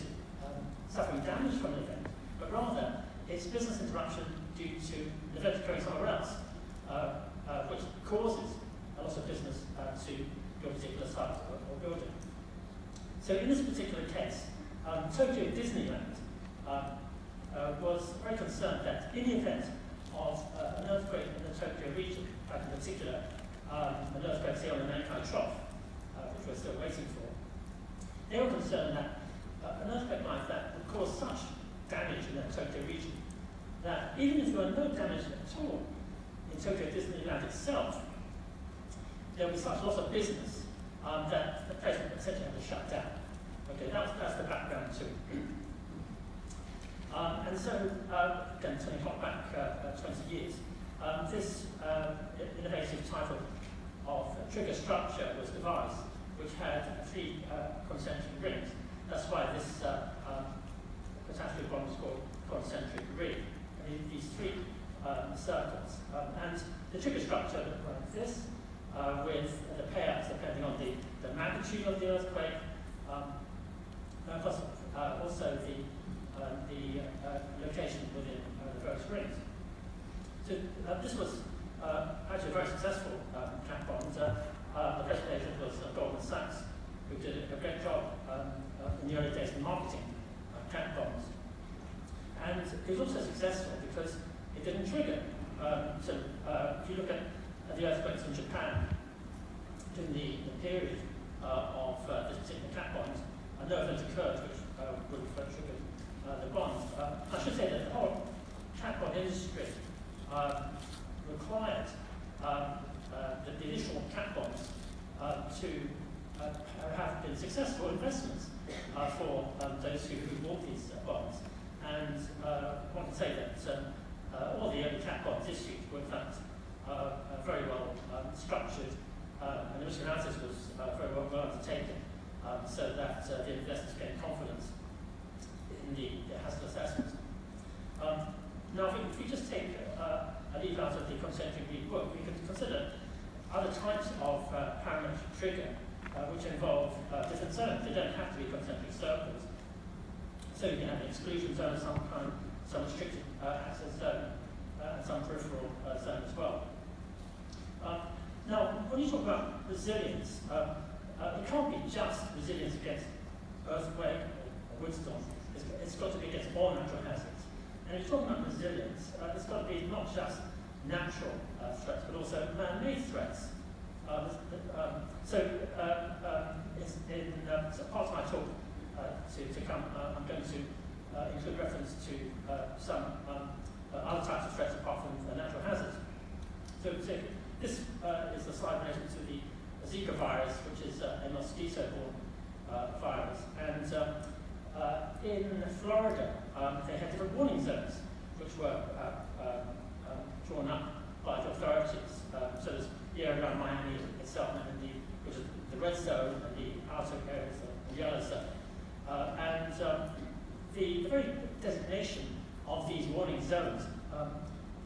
suffering damage from an event, but rather it's business interruption due to an event occurring somewhere else, which causes a loss of business to your particular site or building. So in this particular case, Tokyo Disneyland was very concerned that in the event of an earthquake in the Tokyo region, in particular an earthquake here on the Nankai Trough, which we're still waiting for, they were concerned that an earthquake like that would cause such damage in the Tokyo region that even if there were no damage at all in Tokyo Disneyland itself, there would be such loss of business that the place would essentially have to shut down. Okay, that's the background to it. And so, again, turning clock back 20 years, this innovative type of trigger structure was devised, which had 3 concentric rings. That's why this catastrophe bomb is called concentric ring. And these circles. And the trigger structure looked like this, with the payouts depending on the magnitude of the earthquake, plus also the location within the various rings. So this was actually a very successful cat bond. The first agent was Goldman Sachs, who did a great job in the early days in marketing cat bonds. And it was also successful because it didn't trigger. So if you look at the earthquakes in Japan during the period of this particular cat bond, no event occurred which would have triggered the bonds. I should say that the whole cat bond industry required the initial cat bonds to have been successful investments for those who bought these bonds. And one can say that all the early cat bonds issued were in fact very well structured, and the risk analysis was very well undertaken, so that the investors gained confidence in the hazard assessment. Now, if we just take a leaf out of the concentric leaf book, we can consider other types of parametric trigger which involve different zones. They don't have to be concentric circles. So you can have an exclusion zone, some restricted access zone, and some peripheral zone as well. Now, when you talk about resilience, it can't be just resilience against earthquake or windstorm. It's got to be against all natural hazards. And if you're talking about resilience, it's got to be not just natural threats, but also man-made threats. It's in part of my talk to come, I'm going to include reference to some other types of threats apart from natural hazards. So this is a slide related to the Zika virus, which is a mosquito-borne virus. And in Florida, they had different warning zones, which were drawn up by the authorities. So there's the area around Miami itself, and which is the red zone, and the outer areas, the yellow zone. And the very designation of these warning zones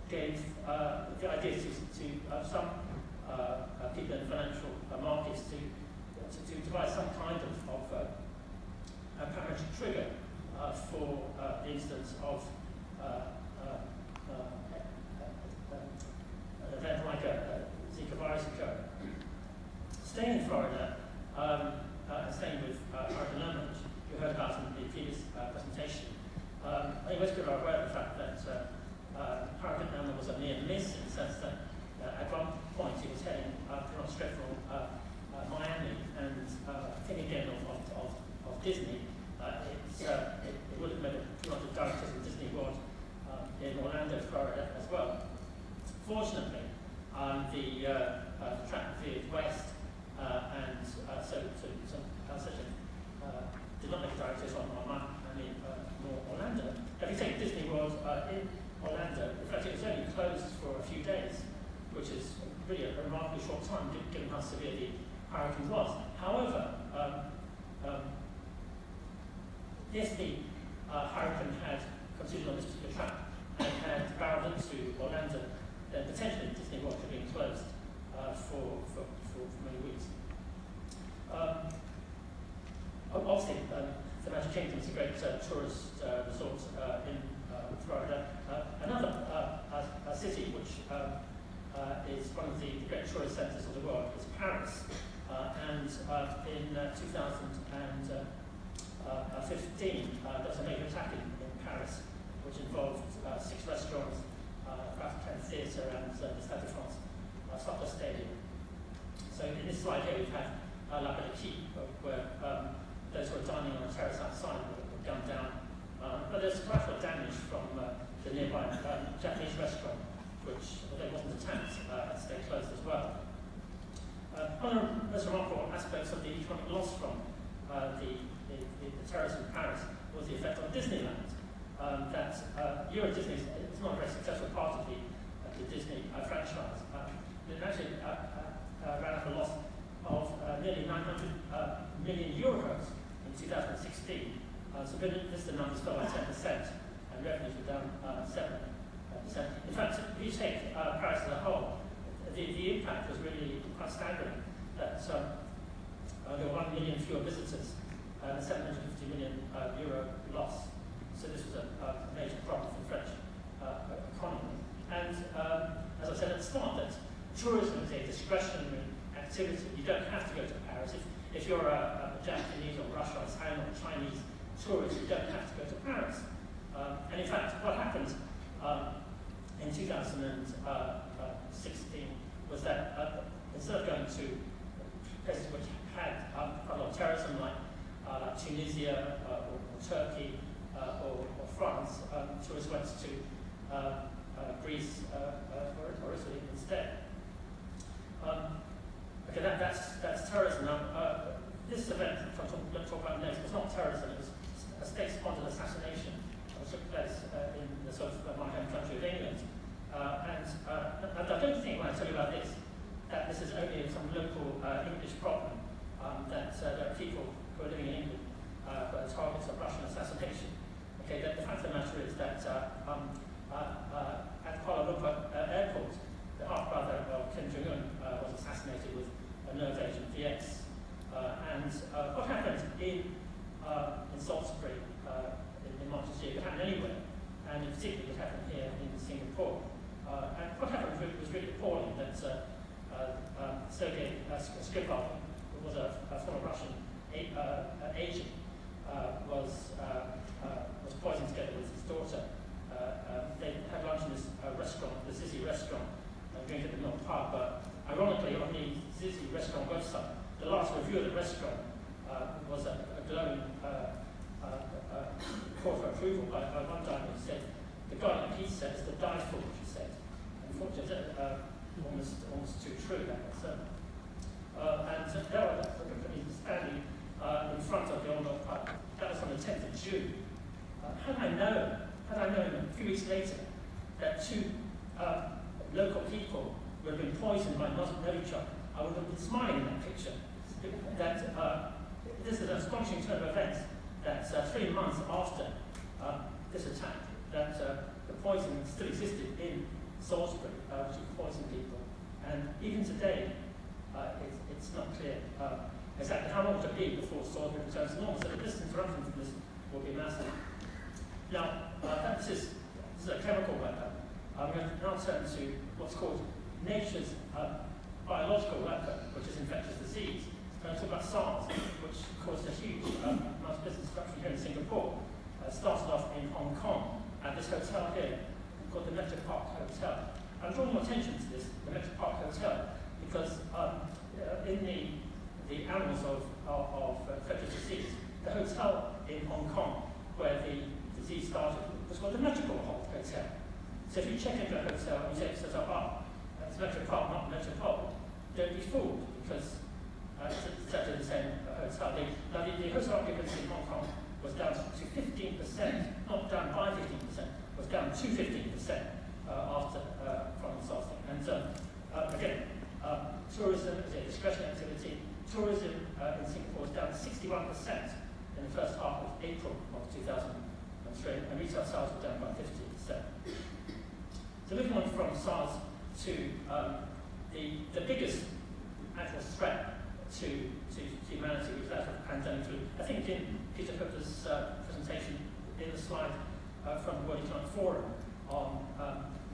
gave the idea to some people in financial markets to devise some kind of parametric trigger for the instance of an event like a Zika virus occurring. Staying in Florida, and staying with Hurricane Irma, which you heard about in the previous presentation, I think most people are aware of the fact that Hurricane Irma was a near miss in the sense that at one point he was heading pretty much straight from Miami, and thinking again of Disney, it would have made a pretty much a direct hit in Disney World in Orlando, Florida as well. Fortunately, the track veered west, and so did not make a direct hit on Miami nor Orlando. If you take Disney World in Orlando, in fact it was only closed for a few days, which is really a remarkably short time given how severe the hurricane was. However, if the hurricane had continued on this particular track and had barreled into Orlando, then potentially Disney World could have been closed for many weeks. Obviously, the United Kingdom is a great tourist resort in Florida. Another city which is one of the great tourist centres of the world is Paris. And in 2015, there was a major attack in Paris, which involved 6 restaurants, a theatre, and the Stade de France soccer stadium. So in this slide here, we have La Belle Équipe, where those who were dining on a terrace outside were gunned down. But there's collateral damage from the nearby Japanese restaurant, which, although it wasn't attacked, had stayed closed as well. One of the most remarkable aspects of the economic loss from the terrorism in Paris was the effect on Disneyland. That Euro Disney is not a very successful part of the Disney franchise. It actually ran up a loss of nearly 900 million euros in 2016. So visitor numbers fell by 10%, and revenues were down 7%. In fact, if you take Paris as a whole, the impact was really quite staggering. That there were 1 million fewer visitors, and 750 million euro loss. So this was a major problem for the French economy. And as I said at the start, that tourism is a discretionary activity. You don't have to go to Paris. If you're a Japanese or Russian or Italian or Chinese tourist, you don't have to go to Paris. And in fact, what happened in 2016 was that instead of going to places which had quite a lot of terrorism, like Tunisia or Turkey or France, tourists went to Greece or Italy instead. Okay, that's terrorism. Now, this event, which I'm going to talk about next, was not terrorism, it was a state-sponsored assassination which took place in the sort of my home country of England. And I don't think when I tell you about this, that this is only some local English problem, that there are people who are living in England who are targets of Russian assassination. Okay, the fact of the matter is that at Kuala Lumpur airport, the half-brother of Kim Jong-un was assassinated with a nerve agent, VX. And what happened in Salisbury in March this year could happen anywhere, and in particular it happened here in Singapore. And what happened was really appalling, that Sergei Skripal, who was a former Russian agent, was poisoned together with his daughter. They had lunch in this restaurant, the Zizi restaurant, drink at the Mill Pub, but ironically on the Zizi restaurant website, the last review of the restaurant was a glowing call for approval by one dinner who said, the garlic pizza is to die for, she said. Unfortunately, almost too true, that was. And there were companies standing in front of the old Mill Pub. That was on the 10th of June. Had I known a few weeks later that 2 local people would have been poisoned by Novichok, I would have been smiling in that picture. That this is an astonishing turn of events, that 3 months after this attack, that the poison still existed in Salisbury, which poisoned people. And even today, it's not clear exactly how long it will be before Salisbury returns to normal. So the distance interruption from this will be massive. Now, this is a chemical weapon. I'm going to now turn to what's called nature's biological weapon, which is infectious disease. I'm going to talk about SARS, which caused a huge amount of business disruption here in Singapore. It started off in Hong Kong at this hotel here called the Metro Park Hotel. I'm drawing your attention to this, the Metro Park Hotel, because in the annals of infectious disease, the hotel in Hong Kong where the disease started was called the Metropole Hotel. So if you check into a hotel and you say it says, it's Metro Park, not Metropole, don't be fooled, because it's exactly the same hotel. The hotel occupancy in Hong Kong was down to 15%, not down by 15%, was down to 15% after from the SARS thing. And again, tourism is a discretionary activity. Tourism in Singapore was down 61% in the first half of April of 2003, and retail sales were down by 50%. So moving on from SARS to the biggest actual threat to humanity, which is that of pandemic flu. I think in Peter Hooper's presentation, in the slide from the World Economic Forum on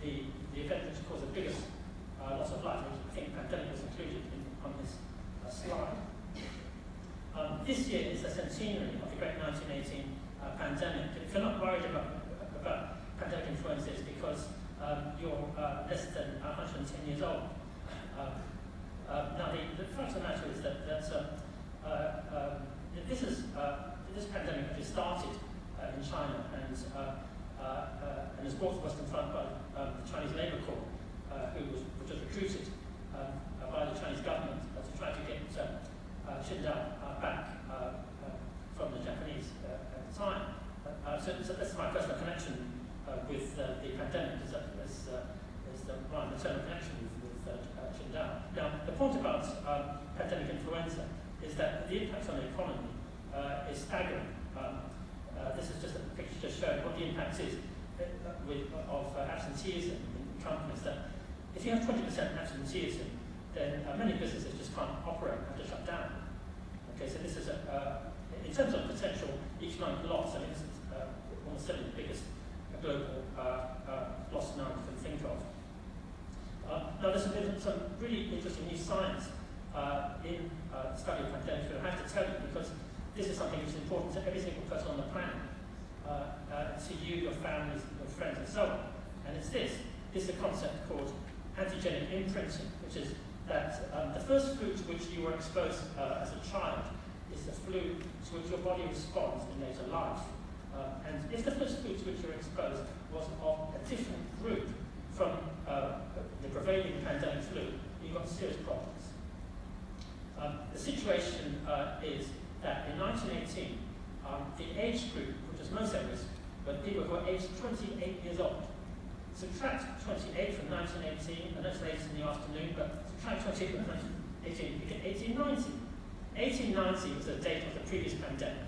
the event which caused the biggest loss of life, I think pandemic was included on this slide. This year is the centenary of the great 1918 pandemic. If you're not worried about pandemic influenza, it's because you're less than 110 years old. Now, the fact of the matter is that this pandemic actually started in China and was brought to Western Front by the Chinese Labour Corps, which was recruited by the Chinese government to try to get Xinjiang back from the Japanese at the time. So that's my personal connection with the pandemic, is the maternal connection with Xinjiang. Now, the point about pandemic influenza is that the impact on the economy is staggering. This is just a picture just showing what the impact is of absenteeism in companies that if you have 20% absenteeism, then many businesses just can't operate, have to shut down. Okay, so this is in terms of potential economic loss, I mean, this is almost certainly the biggest global loss now you can think of. Now, there's some really interesting new science in the study of pandemics, but I have to tell you because this is something which is important to every single person on the planet, to you, your families, your friends, and so on. And it's this. This is a concept called antigenic imprinting, which is that the first flu to which you were exposed as a child is the flu to which your body responds in later life. And if the first flu to which you were exposed was of a different group from the prevailing pandemic flu, you've got serious problems. The situation is that in 1918, the age group which was most at risk were people who were aged 28 years old. Subtract 28 from 1918, and that's later in the afternoon, but subtract 28 from 1918, you get 1890. 1890 was the date of the previous pandemic.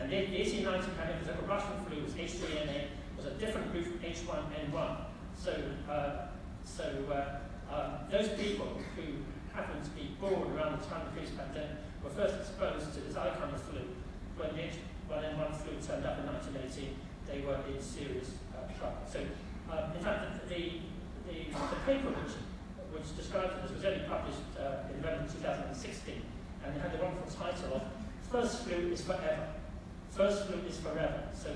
And the 1890 pandemic was like a Russian flu, was H3N8, was a different group from H1N1. So those people who happened to be born around the time of the previous pandemic were first exposed to this other kind of flu. When the H1N1 flu turned up in 1918, they were in serious trouble. So, in fact, the paper which describes this was only published in November 2016, and it had the wonderful title of "First Flu is Forever." First flu is forever. So,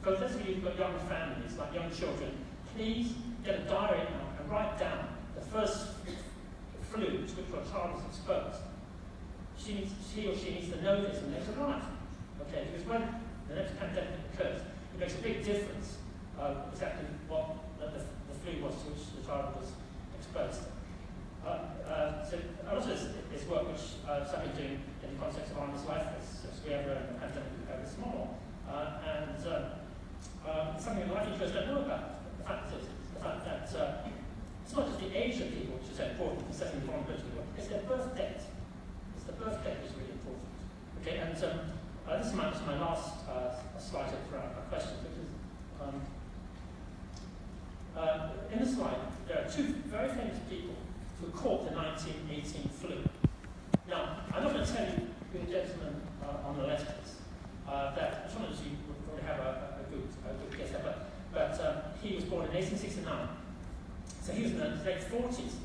for those of you who've got young families, like young children, please get a diary now and write down the first flu to which your child is exposed. He or she needs to know this in later life. Okay, because when the next pandemic occurs, it makes a big difference exactly what the flu was to which the child was exposed. So a lot of this work which I've been doing in the context of Army's life as we have a pandemic this small, and something life insurers don't know about. The fact that it's not just the age of people which is so important in setting the vulnerability, it's their birth date. It's the birth date which is really important. Okay, and this is my last slide for our questions, which is in the slide there are two very famous people who caught the 1918 flu. Now, I'm not going to tell you who the gentleman on the left is. That some of you would probably have a good guess there, but he was born in 1869. So he was in the late 40s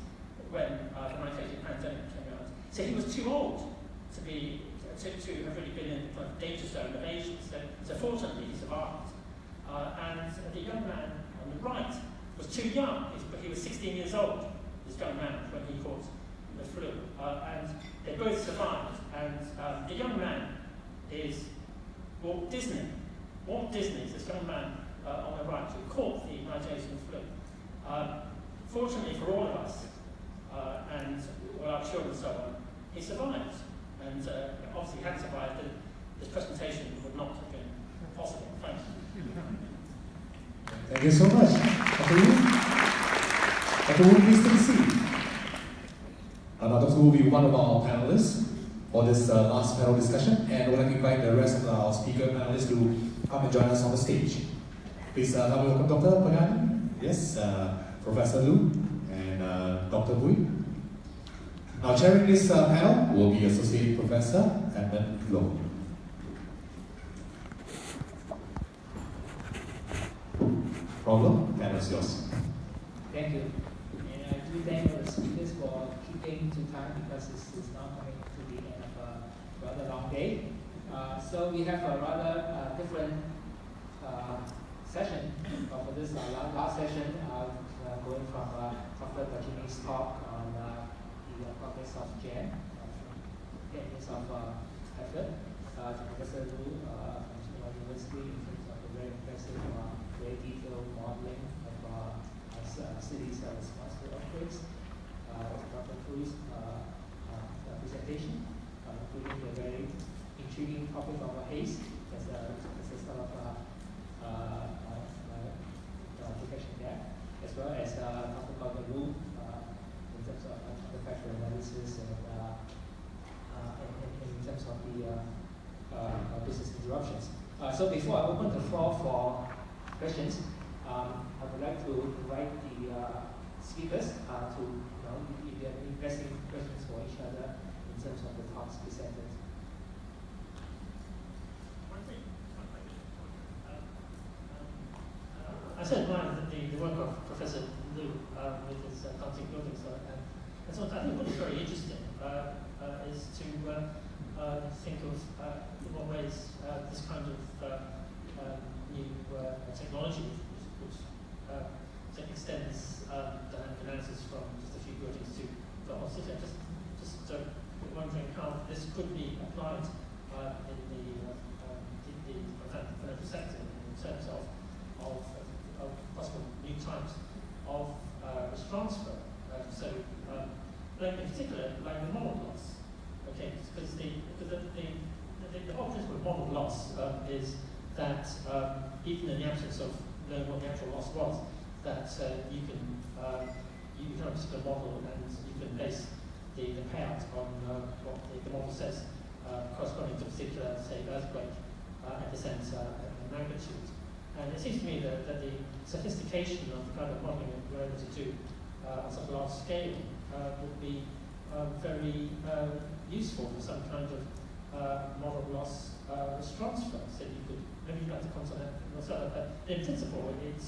when the 1918 pandemic came around. So he was too old to have really been in the kind of danger zone of Asia. So fortunately he survived. And the young man on the right was too young, but he was 16 years old, this young man, when he caught the flu. And they both survived. And the young man is Walt Disney. Walt Disney is this young man on the right who caught the 1918 flu. Fortunately for all of us, and all our children and so on, he survived. And obviously, had survived, this presentation would not have been possible. Thank you. Thank you so much. Dr. Wu. Dr. Wu, please take a seat. Now, Dr. Wu will be one of our panelists for this last panel discussion, and I would like to invite the rest of our speaker panelists to come and join us on the stage. Please help me welcome Dr. Pagani, yes, Professor Lu, and Dr. Bui. Now, chairing this panel will be Associate Professor Edmund Loh. Problem? Panel is yours. Thank you. And I do thank the speakers for keeping to time because it's now coming to the end of a rather long day. So we have a rather different session for this last session, going from Dr. Bakini's talk on the progress of GEM, 10 years of effort, to Professor Lu from Tsinghua University in terms of the very impressive, very detailed modeling of cities that are responsible earthquakes, to Dr. Pui's presentation, including the very intriguing topic of haze as a sort of protection there, as well as talk about the rule in terms of counterfactual analysis and in terms of the business interruptions. So before I open the floor for questions, I would like to invite the speakers to, if you have any pressing questions for each other in terms of the talks presented. I so admire the work of Professor Liu with his quantum buildings. And so I think what is very interesting is to think of in what ways this kind of new technology, which extends dynamic analysis from just a few buildings to the whole city. Just wondering how this could be applied in the financial sector in terms of possible new types of risk transfer. Like in particular, like the model loss. Okay, because the whole principle of model loss is that even in the absence of knowing what the actual loss was, that you can have a particular model and you can base the payout on what the model says corresponding to a particular, say, earthquake at the center and magnitude. And it seems to me that the sophistication of the kind of modeling that we're able to do on such a large scale would be very useful for some kind of model loss risk transfer. So you could, maybe you'd like to comment on that yourself, but in principle, it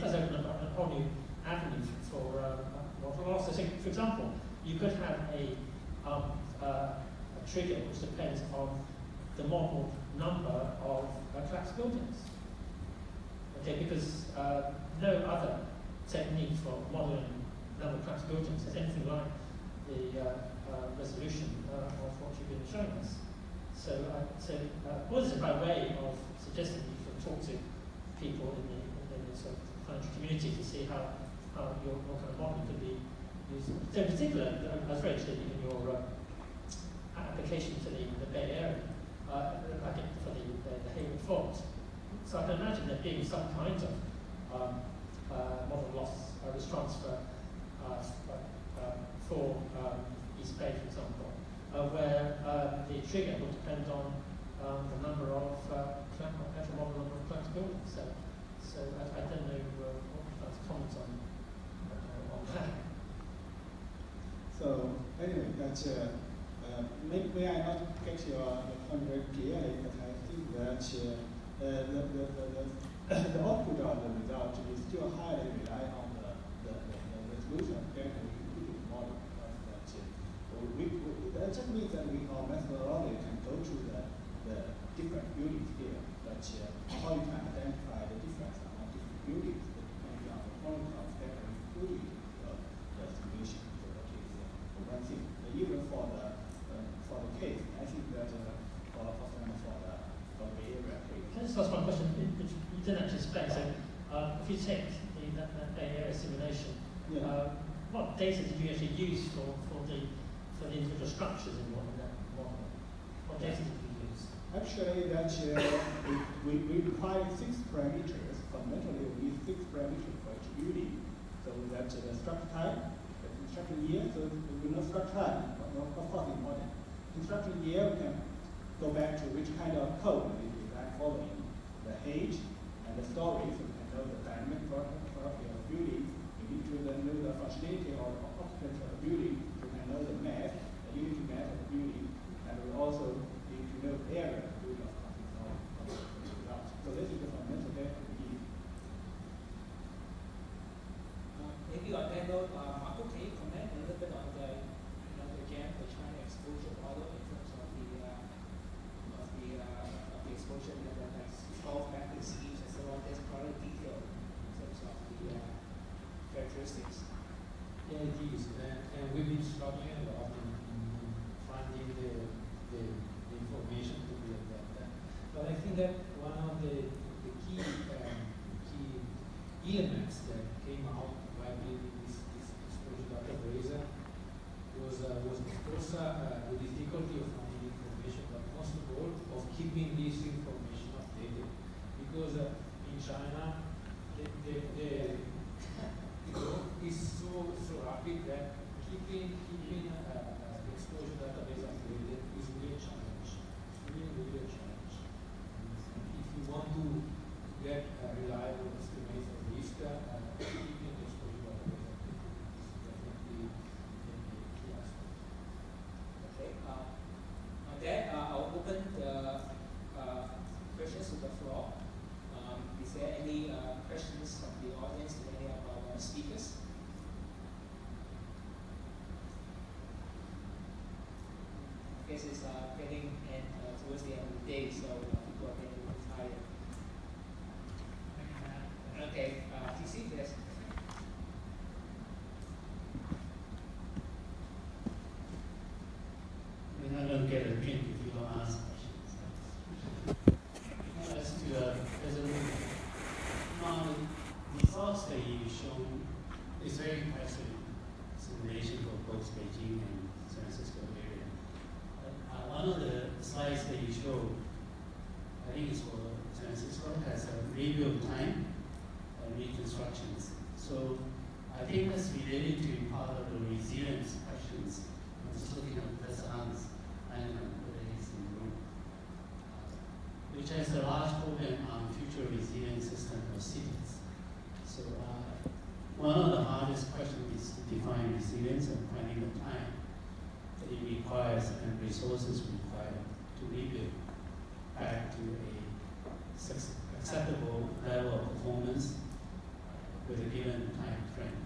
does open up a whole new avenue for model loss. So, for example, you could have a trigger which depends on the model number of collapsed buildings. Okay, because no other technique for modeling number of collapsed buildings is anything like the resolution of what you've been showing us. So, what is it by way of suggesting you can talk to people in the sort of financial community to see how your kind of modeling could be used. So in particular, I was very interested in your application to the Bay Area, for the Hayward Fault. So I can imagine there being some kind of model loss risk transfer for East Bay, for example, where the trigger will depend on the number of actual model number of collapsed buildings. So I don't know what you'd like to comment on that. So anyway, that may I not get your point very clearly, but I think that the output of the result is still highly rely on the resolution of the model. That just means that our methodology can go to the different building scale, but how you can identify the difference among different buildings depending on the quality of every building the estimation. So that is one thing. Even for the case, I think that for the Bay Area case. Can I just ask one question, which you didn't actually explain? So, if you take that Bay Area simulation, what data did you actually use for the individual structures in that model? What data did you use? Actually, that we require 6 parameters. Fundamentally, we use 6 parameters for each building. So that the structure type, the construction year. So we know structure type, of course, important. Construction year, we can go back to which kind of code we design following, the age and the story, so we can know the dynamic property of the building. We need to then know the functionality or occupant of the building. We can know the mass, the unity mass of the building, and we also need to know the area of the building of the result. So this is the fundamental data we need. Maybe on that note, Marco, can you comment a little bit on the China exposure model in terms of the exposure level, like solve method schemes and so on? There's probably detail in terms of the characteristics. Yeah, it is, and we've been struggling a lot in finding the information to build that. But I think that one of the key elements that came out by building this exposure database was of course the difficulty of finding information, but most of all of keeping this information updated, because in China the growth is so rapid that keeping the exposure database updated is really a challenge. It's really a challenge. And if you want to guess it's getting in towards the end of the day, so people are getting a little tired. Okay, TC, yes. I don't get a drink if you don't ask questions. As to resolution, the results that you shown is very impressive simulation for both Beijing and San Francisco area. One of the slides that you showed, I think it's for San Francisco, has a review of time and reconstructions. So I think that's related to part of the resilience questions. I'm just looking at Professor Hans. I don't know whether he's in the room, which has a large program on future resilient systems of cities. So one of the hardest questions is to define resilience and finding the time that it requires and resources required to rebuild back to a acceptable level of performance with a given time frame.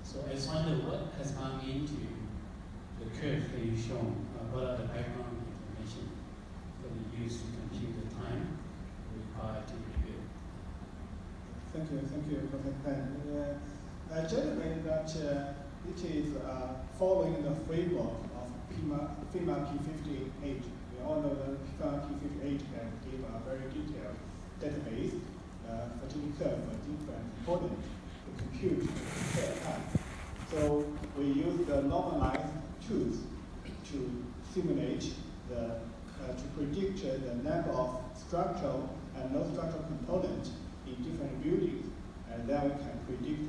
So I just wonder what has gone into the curve that you've shown, what are the background information that you use to compute the time required to rebuild? Thank you, Professor Pan. Generally, that it is following the framework of FEMA P58. We all know that FEMA P58 can give a very detailed database, fertility curve for different components to compute their time. So we use the normalized tools to simulate to predict the number of structural and non-structural components in different buildings, and then we can predict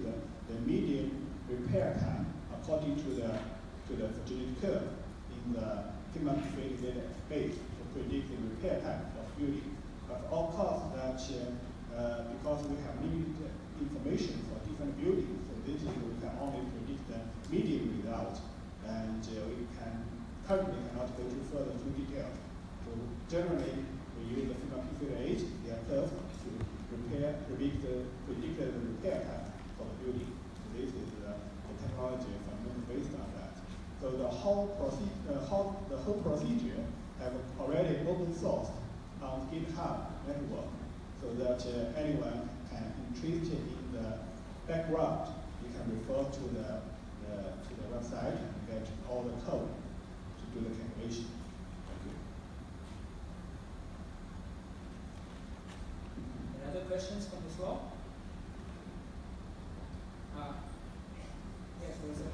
the median repair time according to the fertility curve in the FEMA database to predict the repair time of building. But of course, that because we have limited information for different buildings, so this is we can only predict the median result, and we currently cannot go further to detail. So generally, we use the FEMA P58 curve to predict the repair time for the building. So this is the technology fundamental based on that. So the whole procedure have already open sourced on GitHub network, so that anyone can interested in the background, you can refer to the website and get all the code to do the calculation. Thank you. Any other questions from the floor? Yes, there is a mic.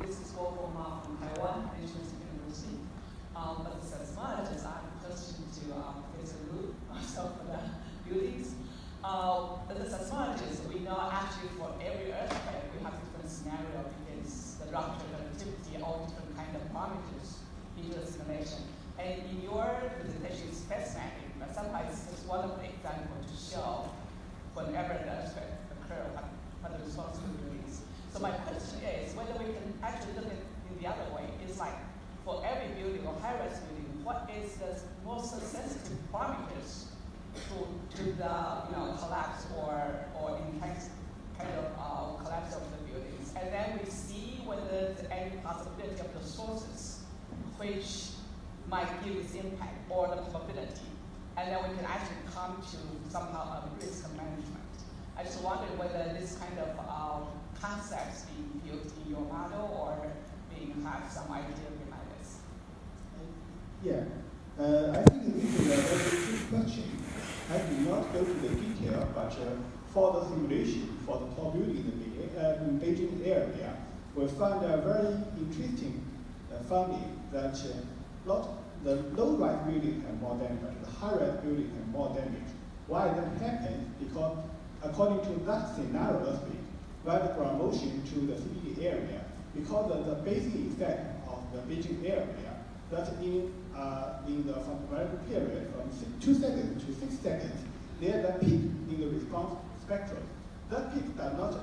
This is Gogo Ma from Taiwan International University. But the seismologists are question to Professor Lu, also for the buildings. The seismologists, we know actually for every earthquake we have different scenario because the rupture, conductivity, all different kind of parameters into the simulation. And in your presentation it's fascinating, but sometimes it's just one of the examples to show whenever the earthquake occurs, what the response to the buildings. So my question is whether we can actually look at it in the other way. It's like for every building or high-rise building, what is the most sensitive parameters to the collapse or intense kind of collapse of the buildings, and then we see whether there's any possibility of the sources which might give this impact or the probability, and then we can actually come to somehow a risk management. I just wondered whether this kind of concepts being built in your model or being have some idea behind this. Yeah, I think this is a very good question. I do not go to the detail, but for the simulation for the tall building in Beijing area, we found a very interesting finding that the low-rise building have more damage, but the high-rise building have more damage. Why that happens? Because according to that scenario earthquake, vertebral motion to the CBD area, because of the basing effect of the Beijing area, that in the fundamental period from 2 seconds to 6 seconds, there's a peak in the response spectrum. That peak does not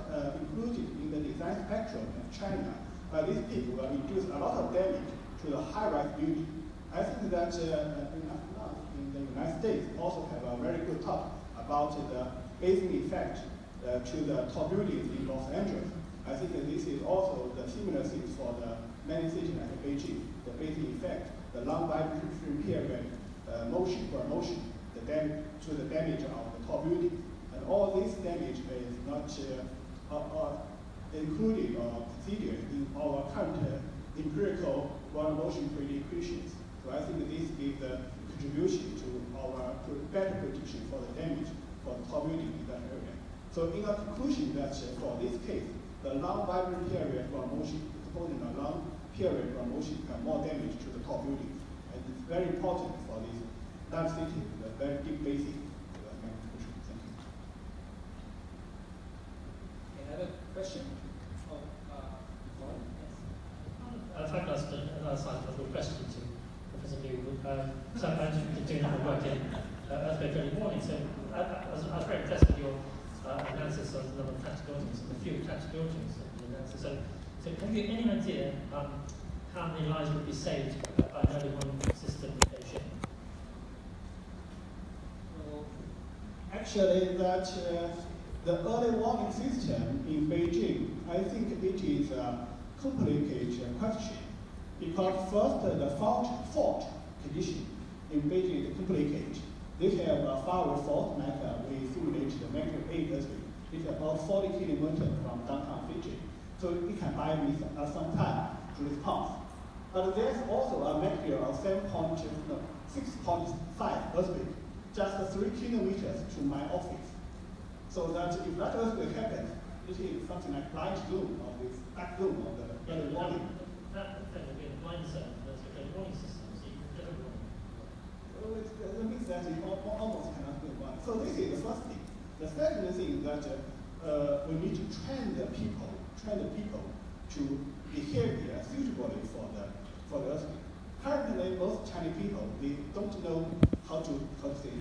included in the design spectrum of China, but this peak will induce a lot of damage to the high-rise building. I think that in the United States also have a very good talk about the basing effect to the tall buildings in Los Angeles. I think that this is also the similar things for the many cities like Beijing, the Beijing effect, the long vibration period, motion, the damage of the tall building. And all this damage is not included or considered in our current empirical ground motion equations. So I think this gives the contribution to our better prediction for the damage for the tall building in that area. So in a conclusion that for this case, the long vibrant period ground motion, supposing a long period ground motion can more damage to the tall building. And it's very important for this large city with a very deep basin. That's my conclusion. Thank you. Any other question? Oh, Lauren? Yes. If I could ask another scientific question to Professor Liu. So I'm doing a work in earthquake early warning. So I was very impressed with your analysis of the number of attached buildings and the few attached buildings in the analysis. So have you any idea how many lives would be saved by an early warning system in Beijing? Well, actually, that the early warning system in Beijing, I think it is a complicated question. Because first, the fault condition in Beijing is complicated. They have a faraway fault, like we simulated the magnitude 8 earthquake. It's about 40 kilometers from downtown Beijing. So it can buy me some time to respond. But there's also a magnitude of 6.5 earthquake, just 3 kilometers to my office. So that if that earthquake happens, it is something like blind zone of this back zone of the early warning. That would be a blind zone, there's a early warning system, so you can get a warning. That means that it almost cannot be one. So this is the first thing. The second thing is that we need to train the people to behave suitably for the earthquake. Currently, most Chinese people, they don't know how to say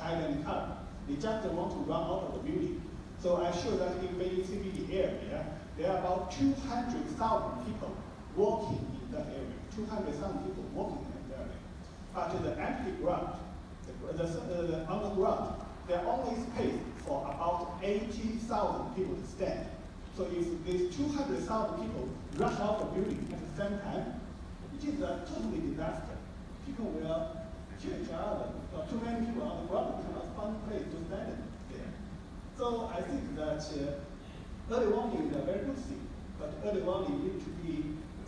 hide and cover. They just want to run out of the building. So I show that in Beijing CBD area, there are about 200,000 people working in that area. 200,000 people working in that area. But the empty ground, on the ground, there are only space for about 80,000 people to stand. So if these 200,000 people rush out the building at the same time, it is a totally disaster. People will kill each other. Too many people on the ground cannot find a place to stand there. So I think that early warning is a very good thing, but early warning needs to be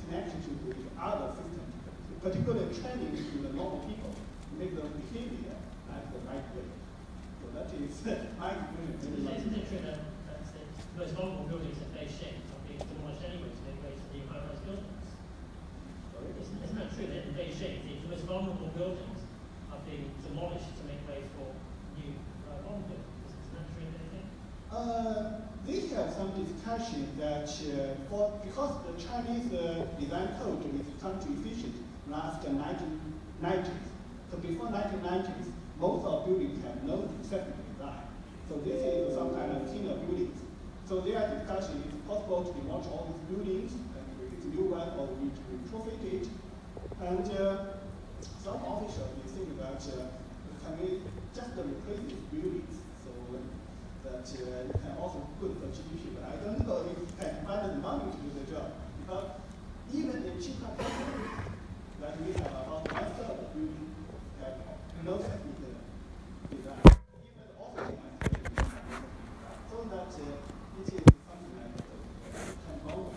connected to the other systems, particularly training to the normal people, make them behavior like the right way. So that is my conclusion. Isn't it true that the most vulnerable buildings in Beijing are being demolished anyway to make way for new high-rise buildings? Isn't that true that in Beijing the most vulnerable buildings are being demolished to make way for new long buildings? Isn't that true in Beijing? They have some discussion that because the Chinese design code is country efficient after 1990s. So before 1990s, most of buildings have no separate design. So this is some kind of thinner buildings. So there are discussion, it's possible to demolish all these buildings and create a new one, or we need to retrofit it. And some officials may think that can we just replace these buildings so that it can also good for GDP. But I don't know if you can find the money to do the job. Because even in cheaper countries, that we have about 1/3 of buildings have no technical design. Even the office so that it is something like can hold. I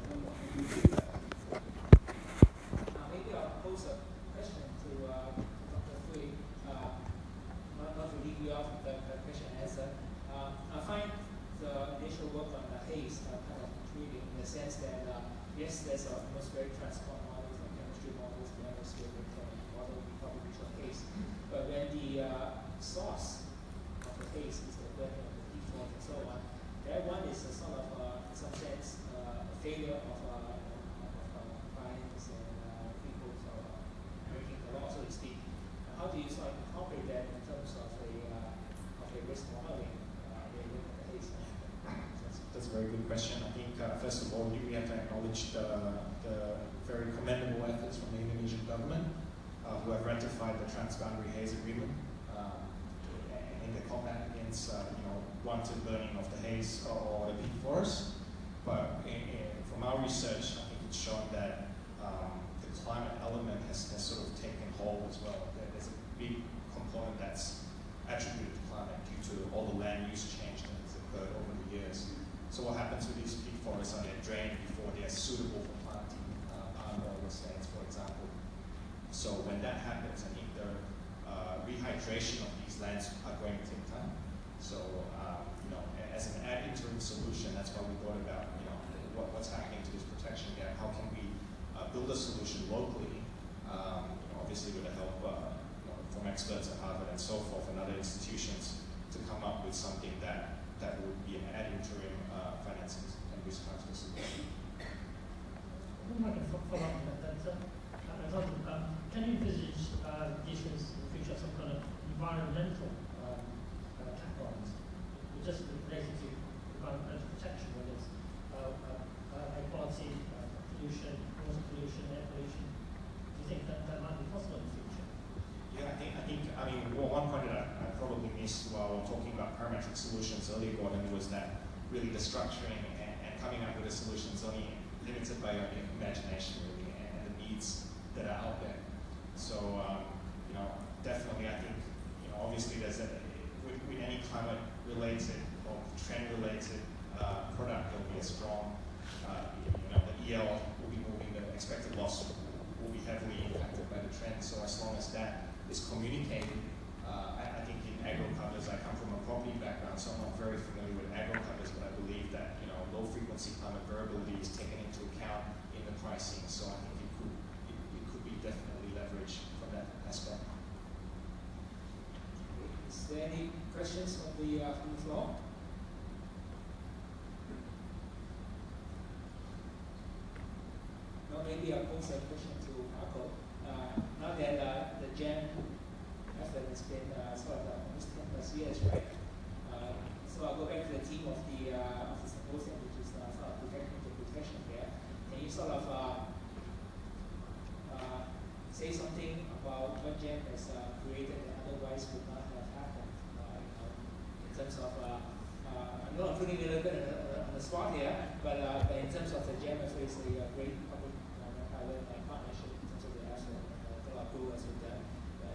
don't know if you see that. Maybe I'll pose a question to Dr. Fui, not to leave you off the question answer. I find the initial work on the haze kind of intriguing in the sense that, yes, there's a atmospheric transport models and chemistry models, the atmospheric model, we probably reach a haze. But when the source of the haze is the burning of the default and so on, that one is a sort of, in some sense, a failure of clients and people breaking the law, so to speak. How do you sort of incorporate that in terms of a risk modeling? That's a very good question. I think, first of all, we have to acknowledge the very commendable efforts from the Indonesian government who have ratified the Transboundary Haze Agreement in they combat against wanted burning of the haze or the peak forest. But from our research, I think it's shown that the climate element has sort of taken hold as well. There's a big component that's attributed to climate due to all the land use change that has occurred over the years. So what happens with these peak forests are they're drained before they're suitable for planting palm oil estates, for example. So when that happens, I think the rehydration of these lands are going to take time. So as an ad interim solution, that's why we thought about what's happening to this protection gap. How can we build a solution locally? Obviously with the help from experts at Harvard and so forth and other institutions to come up with something that would be an ad interim financing and risk transfer solution. I might follow up on that. Can you envisage issues in the future, some kind of environmental categories, just related to environmental protection, whether it's air quality, pollution, water pollution, air pollution? Do you think that might be possible in the future? Yeah, I mean, one point that I probably missed while talking about parametric solutions earlier, Gordon, was that really the structuring and coming up with a solution is only limited by your imagination, really, and the needs that are out there. So, definitely, I think, obviously, there's with any climate-related or trend-related product, there'll be a strong, the EL will be moving, the expected loss will be heavily impacted by the trend. So as long as that is communicated, I think in agro covers, I come from a property background, so I'm not very familiar with agro covers, but I believe that low frequency climate variability is taken into account in the pricing. So I think it could be definitely leveraged from that aspect. Is there any questions from the floor? No, maybe I'll pose a question to Marco. Now that the GEM effort has been sort of almost 10+ years, right? So I'll go back to the theme of the symposium, which is sort of protecting the protection there. Can you sort of say something about what GEM has created that otherwise would not have happened? In terms of, I know I'm putting it a little bit on the spot here, but in terms of the GEM effort, it's a great public-private partnership in terms of the effort, collaboration with them.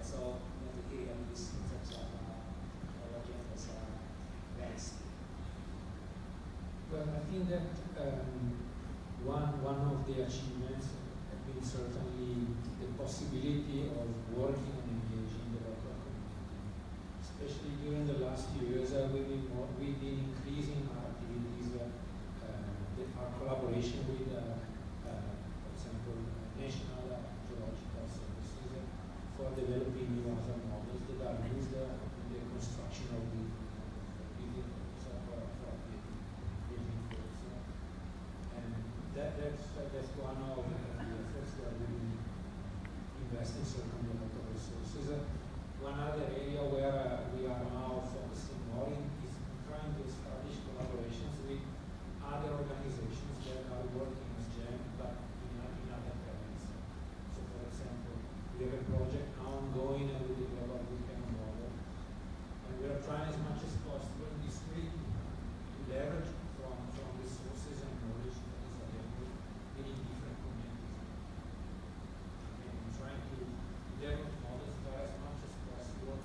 So to hear your views in terms of what GEM has advanced. Well, I think that one of the achievements has been certainly the possibility of working and engaging the local community. Especially during the last few years, we've been increasing our activities, our collaboration with, for example, National Geological Services for developing new other models that are used in the construction of the building codes. And that's one of the efforts that we invest in certain local resources. One other area where we are now focusing more in is trying to establish collaborations with other organizations that are working as GEM, but in other areas. So, for example, we have a project now ongoing with the Global Weekend Model, and we are trying as much as possible in this week to leverage from resources and knowledge that is available in different communities. And trying to develop models that are as much as possible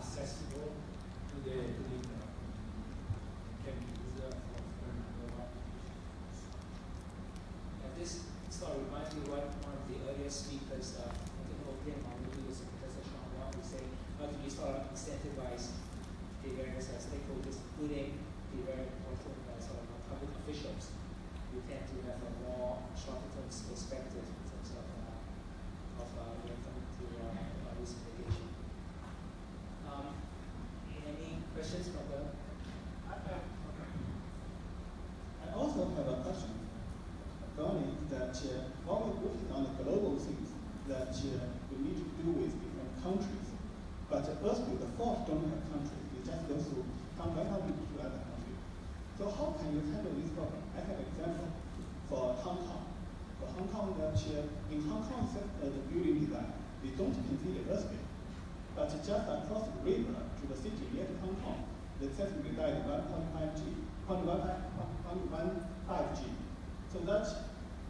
accessible to the entire community. Can be used for a number of applications. And this sort of reminds me of what one of the earlier speakers, I think Opium was Professor Sean Wang, who say, how do you sort of incentivize the various stakeholders, including the very important sort of public officials, who tend to have a more short-term perspective in terms of when coming to risk mitigation. Any questions from the? I also have a question. Going that while we're working on the global things that we need to do with different countries, but earthquake, the fault don't have countries. It just goes through from one country to other country. So how can you handle this problem? I have an example for Hong Kong. For Hong Kong, that in Hong Kong, the building design, they don't consider earthquake. but just across the river to the city near to Hong Kong, the seismic data is 1.5G, 0.15G. So that's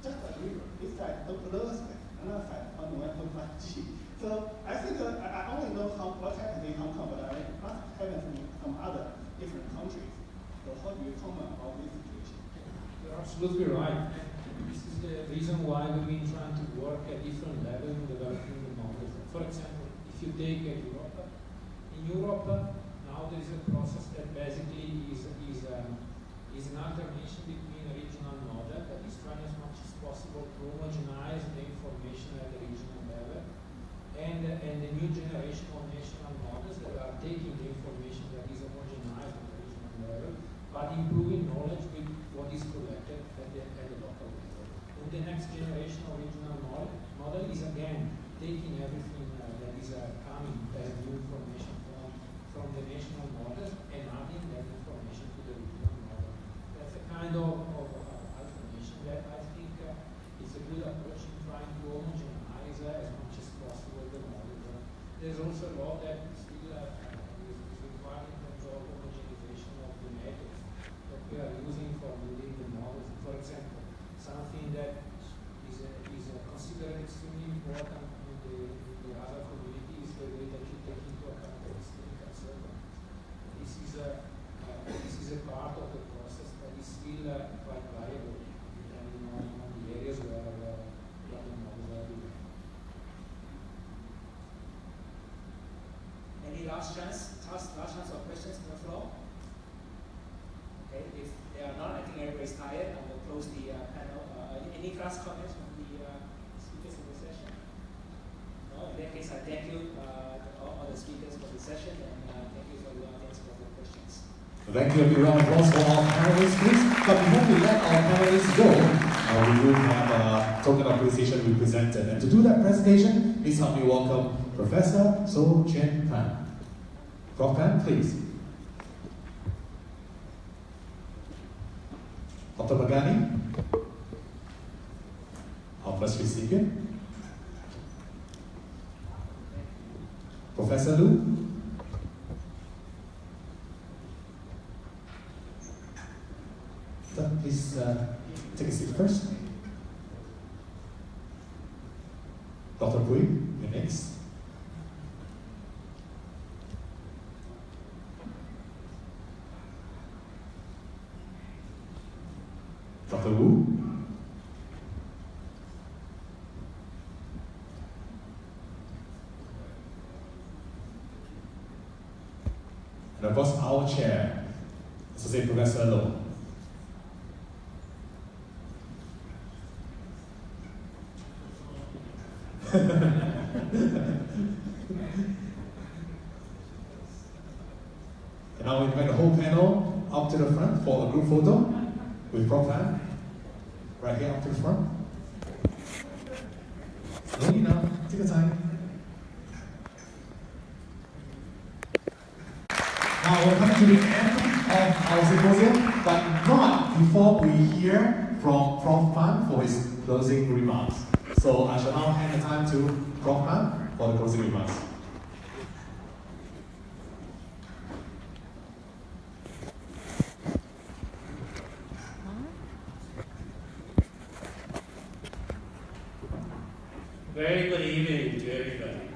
just a river. This side, the earthquake, another side, 1.5G. So I think I only know what happened in Hong Kong, but I must happen in some other different countries. So how do you comment about this situation? You're absolutely right. This is the reason why we've been trying to work at different levels in developing the models. For example, if you take Europe, in Europe now there is a process that basically is an alternation between a regional model that is trying as much as possible to homogenize the information at the regional level, and the new generation of national models that are taking the information that is homogenized at the regional level, but improving knowledge with what is collected at the local level. And the next generation of regional model is again taking everything that is coming as new information from the national models and adding that information to the regional model. That's a kind of alternation that I think is a good approach in trying to homogenize as much as possible the models. There's also a law that still is required in terms of homogenization of the methods that we are using for building the models. For example, something that is considered extremely important in the other community is the way that you take into account the historical circumstances. This is a part of the process that is still quite variable depending on the areas where the models are developed. Any last chance of questions on the floor? Okay, if there are not, I think everybody's tired. I will close the panel. Any last comments from the speakers in the session? No, in that case, I thank you, all the speakers for the session, and thank you for the audience for the questions. Thank you. A big round of applause for our panelists, please. But before we let our panelists go, we will have a token of appreciation we presented. And to do that presentation, please help me welcome Professor So Chen Pan. Prof. Pan, please. Dr. Bagani, our first recipient. Professor Lu. Please take a seat first. Dr. Bui, you're next. Dr. Wu. And of course, our chair, Associate Professor Lo. And now we invite the whole panel up to the front for a group photo with Prof. Pan. Right here up to the front. No need now, take your time. Now we're coming to the end of our symposium, but not before we hear from Prof. Pan for his closing remarks. So I shall now hand the time to Prof. Pan for the closing remarks. Very good evening to everybody.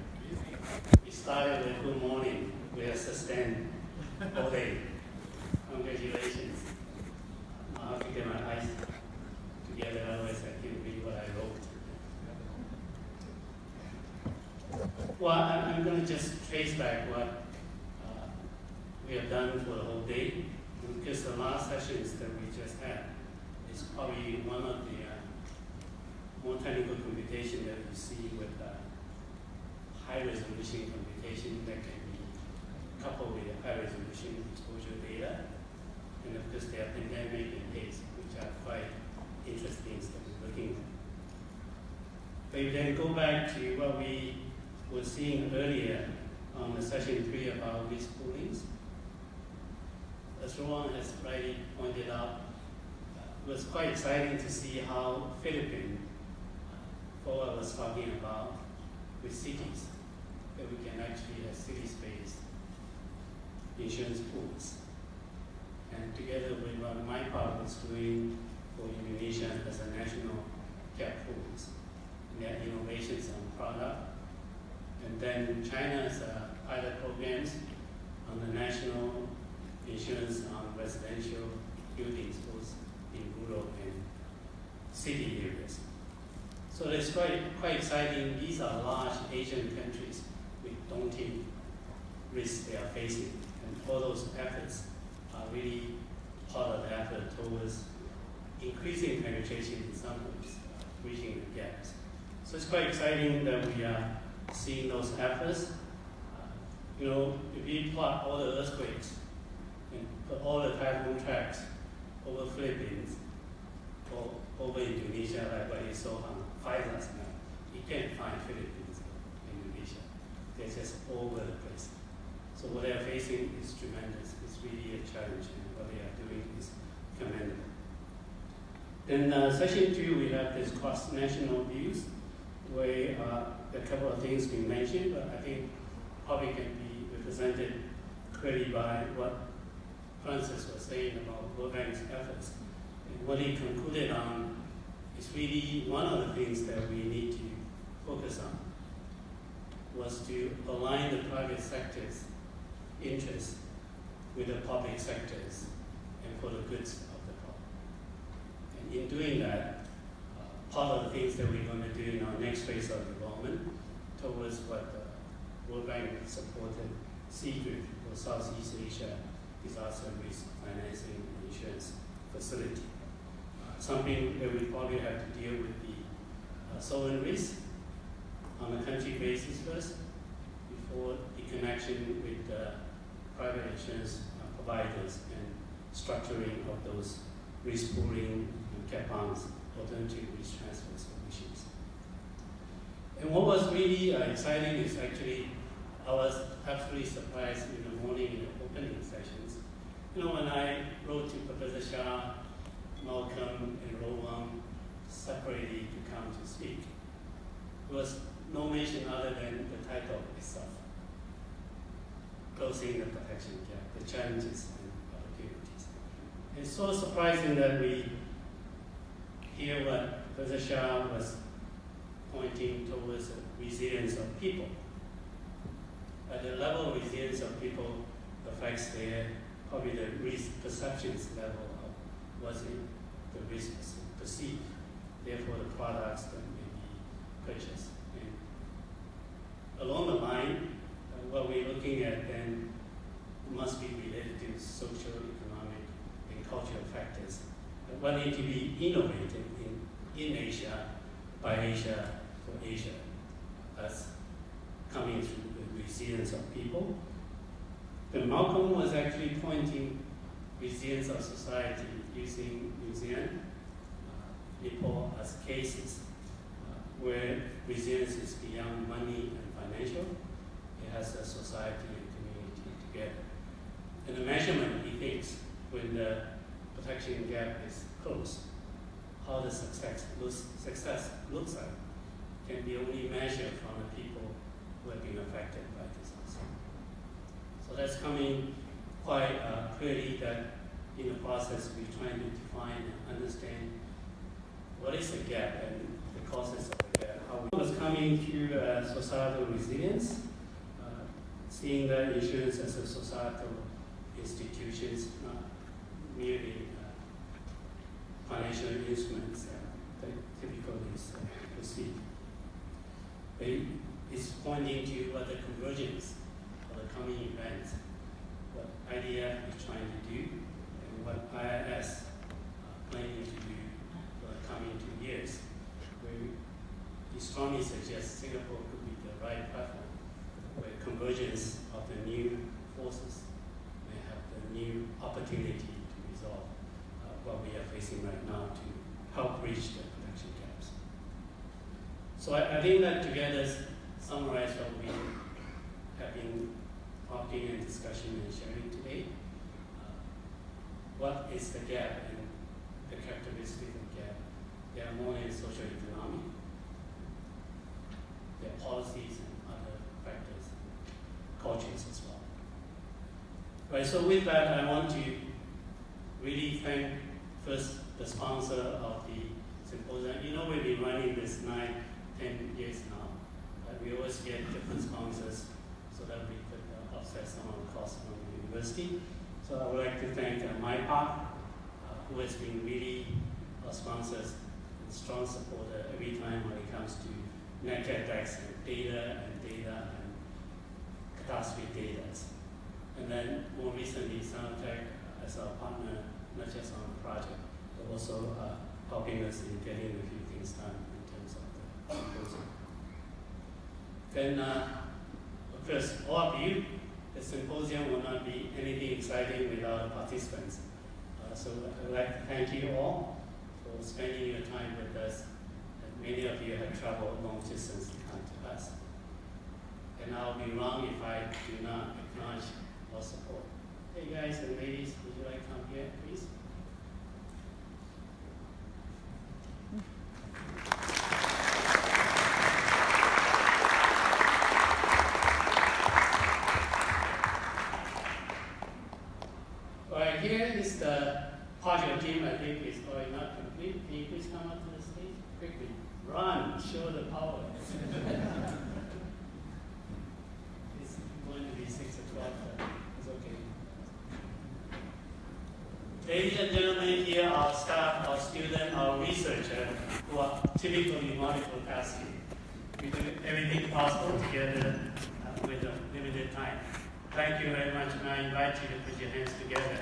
It started with good morning. We have sustained all day. Congratulations. I have to get my eyes together, otherwise I can't read what I wrote. Well, I'm going to just trace back what we have done for the whole day, because the last sessions that we just had is probably one of the more technical computation that we see with high resolution computation that can be coupled with high resolution exposure data. And of course, there are pandemic and haze, which are quite interesting that we're looking at. But if then go back to what we were seeing earlier on the session 3 about these poolings, as Rowan has rightly pointed out, it was quite exciting to see how Philippines, what I was talking about with cities. that we can actually have city-based insurance pools. And together with what my part was doing for Indonesia as a national gap pools, their innovations on product. And then China's pilot programs on the national insurance on residential buildings, both in rural and city areas. So it's quite exciting. These are large Asian countries with daunting risks they are facing. And all those efforts are really part of the effort towards increasing penetration in some ways, bridging the gaps. So it's quite exciting that we are seeing those efforts. If you plot all the earthquakes and put all the typhoon tracks over Philippines or over Indonesia, like what you saw on Pfizer's map, you can't find Philippines in Indonesia. They're just all over the place. So what they're facing is tremendous. It's really a challenge, and what they are doing is commendable. Then session 2, we have this cross-national views, where a couple of things we mentioned, but I think probably can be represented clearly by what Francis was saying about World Bank's efforts. And what he concluded on is really one of the things that we need to focus on, was to align the private sector's interests with the public sector's and for the goods of the public. And in doing that, part of the things that we're going to do in our next phase of development towards what the World Bank supported CGRIP, or Southeast Asia Disaster Risk Financing and Insurance Facility. Something that we probably have to deal with the sovereign risk on a country basis first, before the connection with private insurance providers and structuring of those risk pooling and cap bonds, alternative risk transfer solutions. And what was really exciting is actually, I was absolutely surprised in the morning in the opening sessions. When I wrote to Professor Shah, Malcolm, and Rowan separately to come to speak, there was no mention other than the title itself, Closing the Protection Gap, the Challenges and Opportunities. It's so surprising that we hear what Professor Shah was pointing towards the resilience of people. At the level of resilience of people affects their, probably the risk perceptions level of what's the risk perceived, therefore the products that may be purchased. And along the line, what we're looking at then must be related to social, economic, and cultural factors. What need to be innovated in Asia, by Asia, for Asia, as coming through the resilience of people. But Malcolm was actually pointing resilience of society using New Zealand, Nepal as cases where resilience is beyond money and financial. It has a society and community together. And the measurement, he thinks, when the protection gap is closed, how the success looks like can be only measured from the people who have been affected by disaster. So that's coming quite clearly that in the process we're trying to define and understand what is the gap and the causes of the gap. How we was coming to societal resilience, seeing the insurance as a societal institutions, not merely financial instruments that typically is perceived. It's pointing to what the convergence of the coming events, what IDF is trying to do, and what IIS planning to do for the coming 2 years, where we strongly suggest Singapore could be the right platform, where convergence of the new forces may have the new opportunity to resolve what we are facing right now to help bridge the production gaps. So I think that together summarize what we have been talking and discussion and sharing today. What is the gap and the characteristic of the gap? There are more than social economic. There are policies and other factors cultures as well. Right, so with that, I want to really thank first the sponsor of the symposium. You know, we've been running this 9-10 years now. We always get different sponsors so that we could offset some of the costs from the university. So I would like to thank MyPark, who has been really our sponsors and strong supporter every time when it comes to NetCatDex and data and catastrophe data. And then more recently, Soundtech as our partner, not just on the project, but also helping us in getting a few things done in terms of the symposium. Then, of course, all of you, the symposium will not be anything exciting without participants. So I'd like to thank you all for spending your time with us. And many of you have traveled long distance to come to us. And I'll be wrong if I do not acknowledge our support. Hey guys and ladies, would you like to come here, please? Alright, here is the project team. I think is already not complete. Can you please come up to the stage quickly? Run, show the power. It's going to be 6 o'clock, but it's okay. Ladies and gentlemen, here are our staff, our students, our researchers who are typically multitasking. We do everything possible together with a limited time. Thank you very much, and I invite you to put your hands together.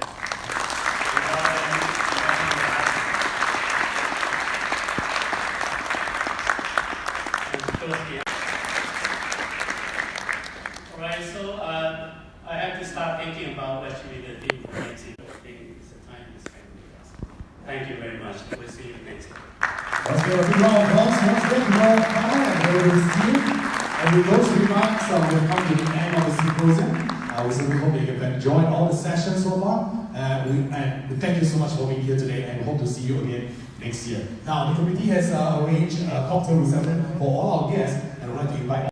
Alright, so I have to start thinking about what should be the theme for next year. I think it's the time to spend with us. Thank you very much. We'll see you next year. Let's give a big round of applause once again to our panel and his team. And with those remarks, we've come to the end of the symposium. We certainly hope that you have enjoyed all the sessions so far. And we thank you so much for being here today and hope to see you again next year. Now, the committee has arranged a cocktail reception for all our guests, and I'd like to invite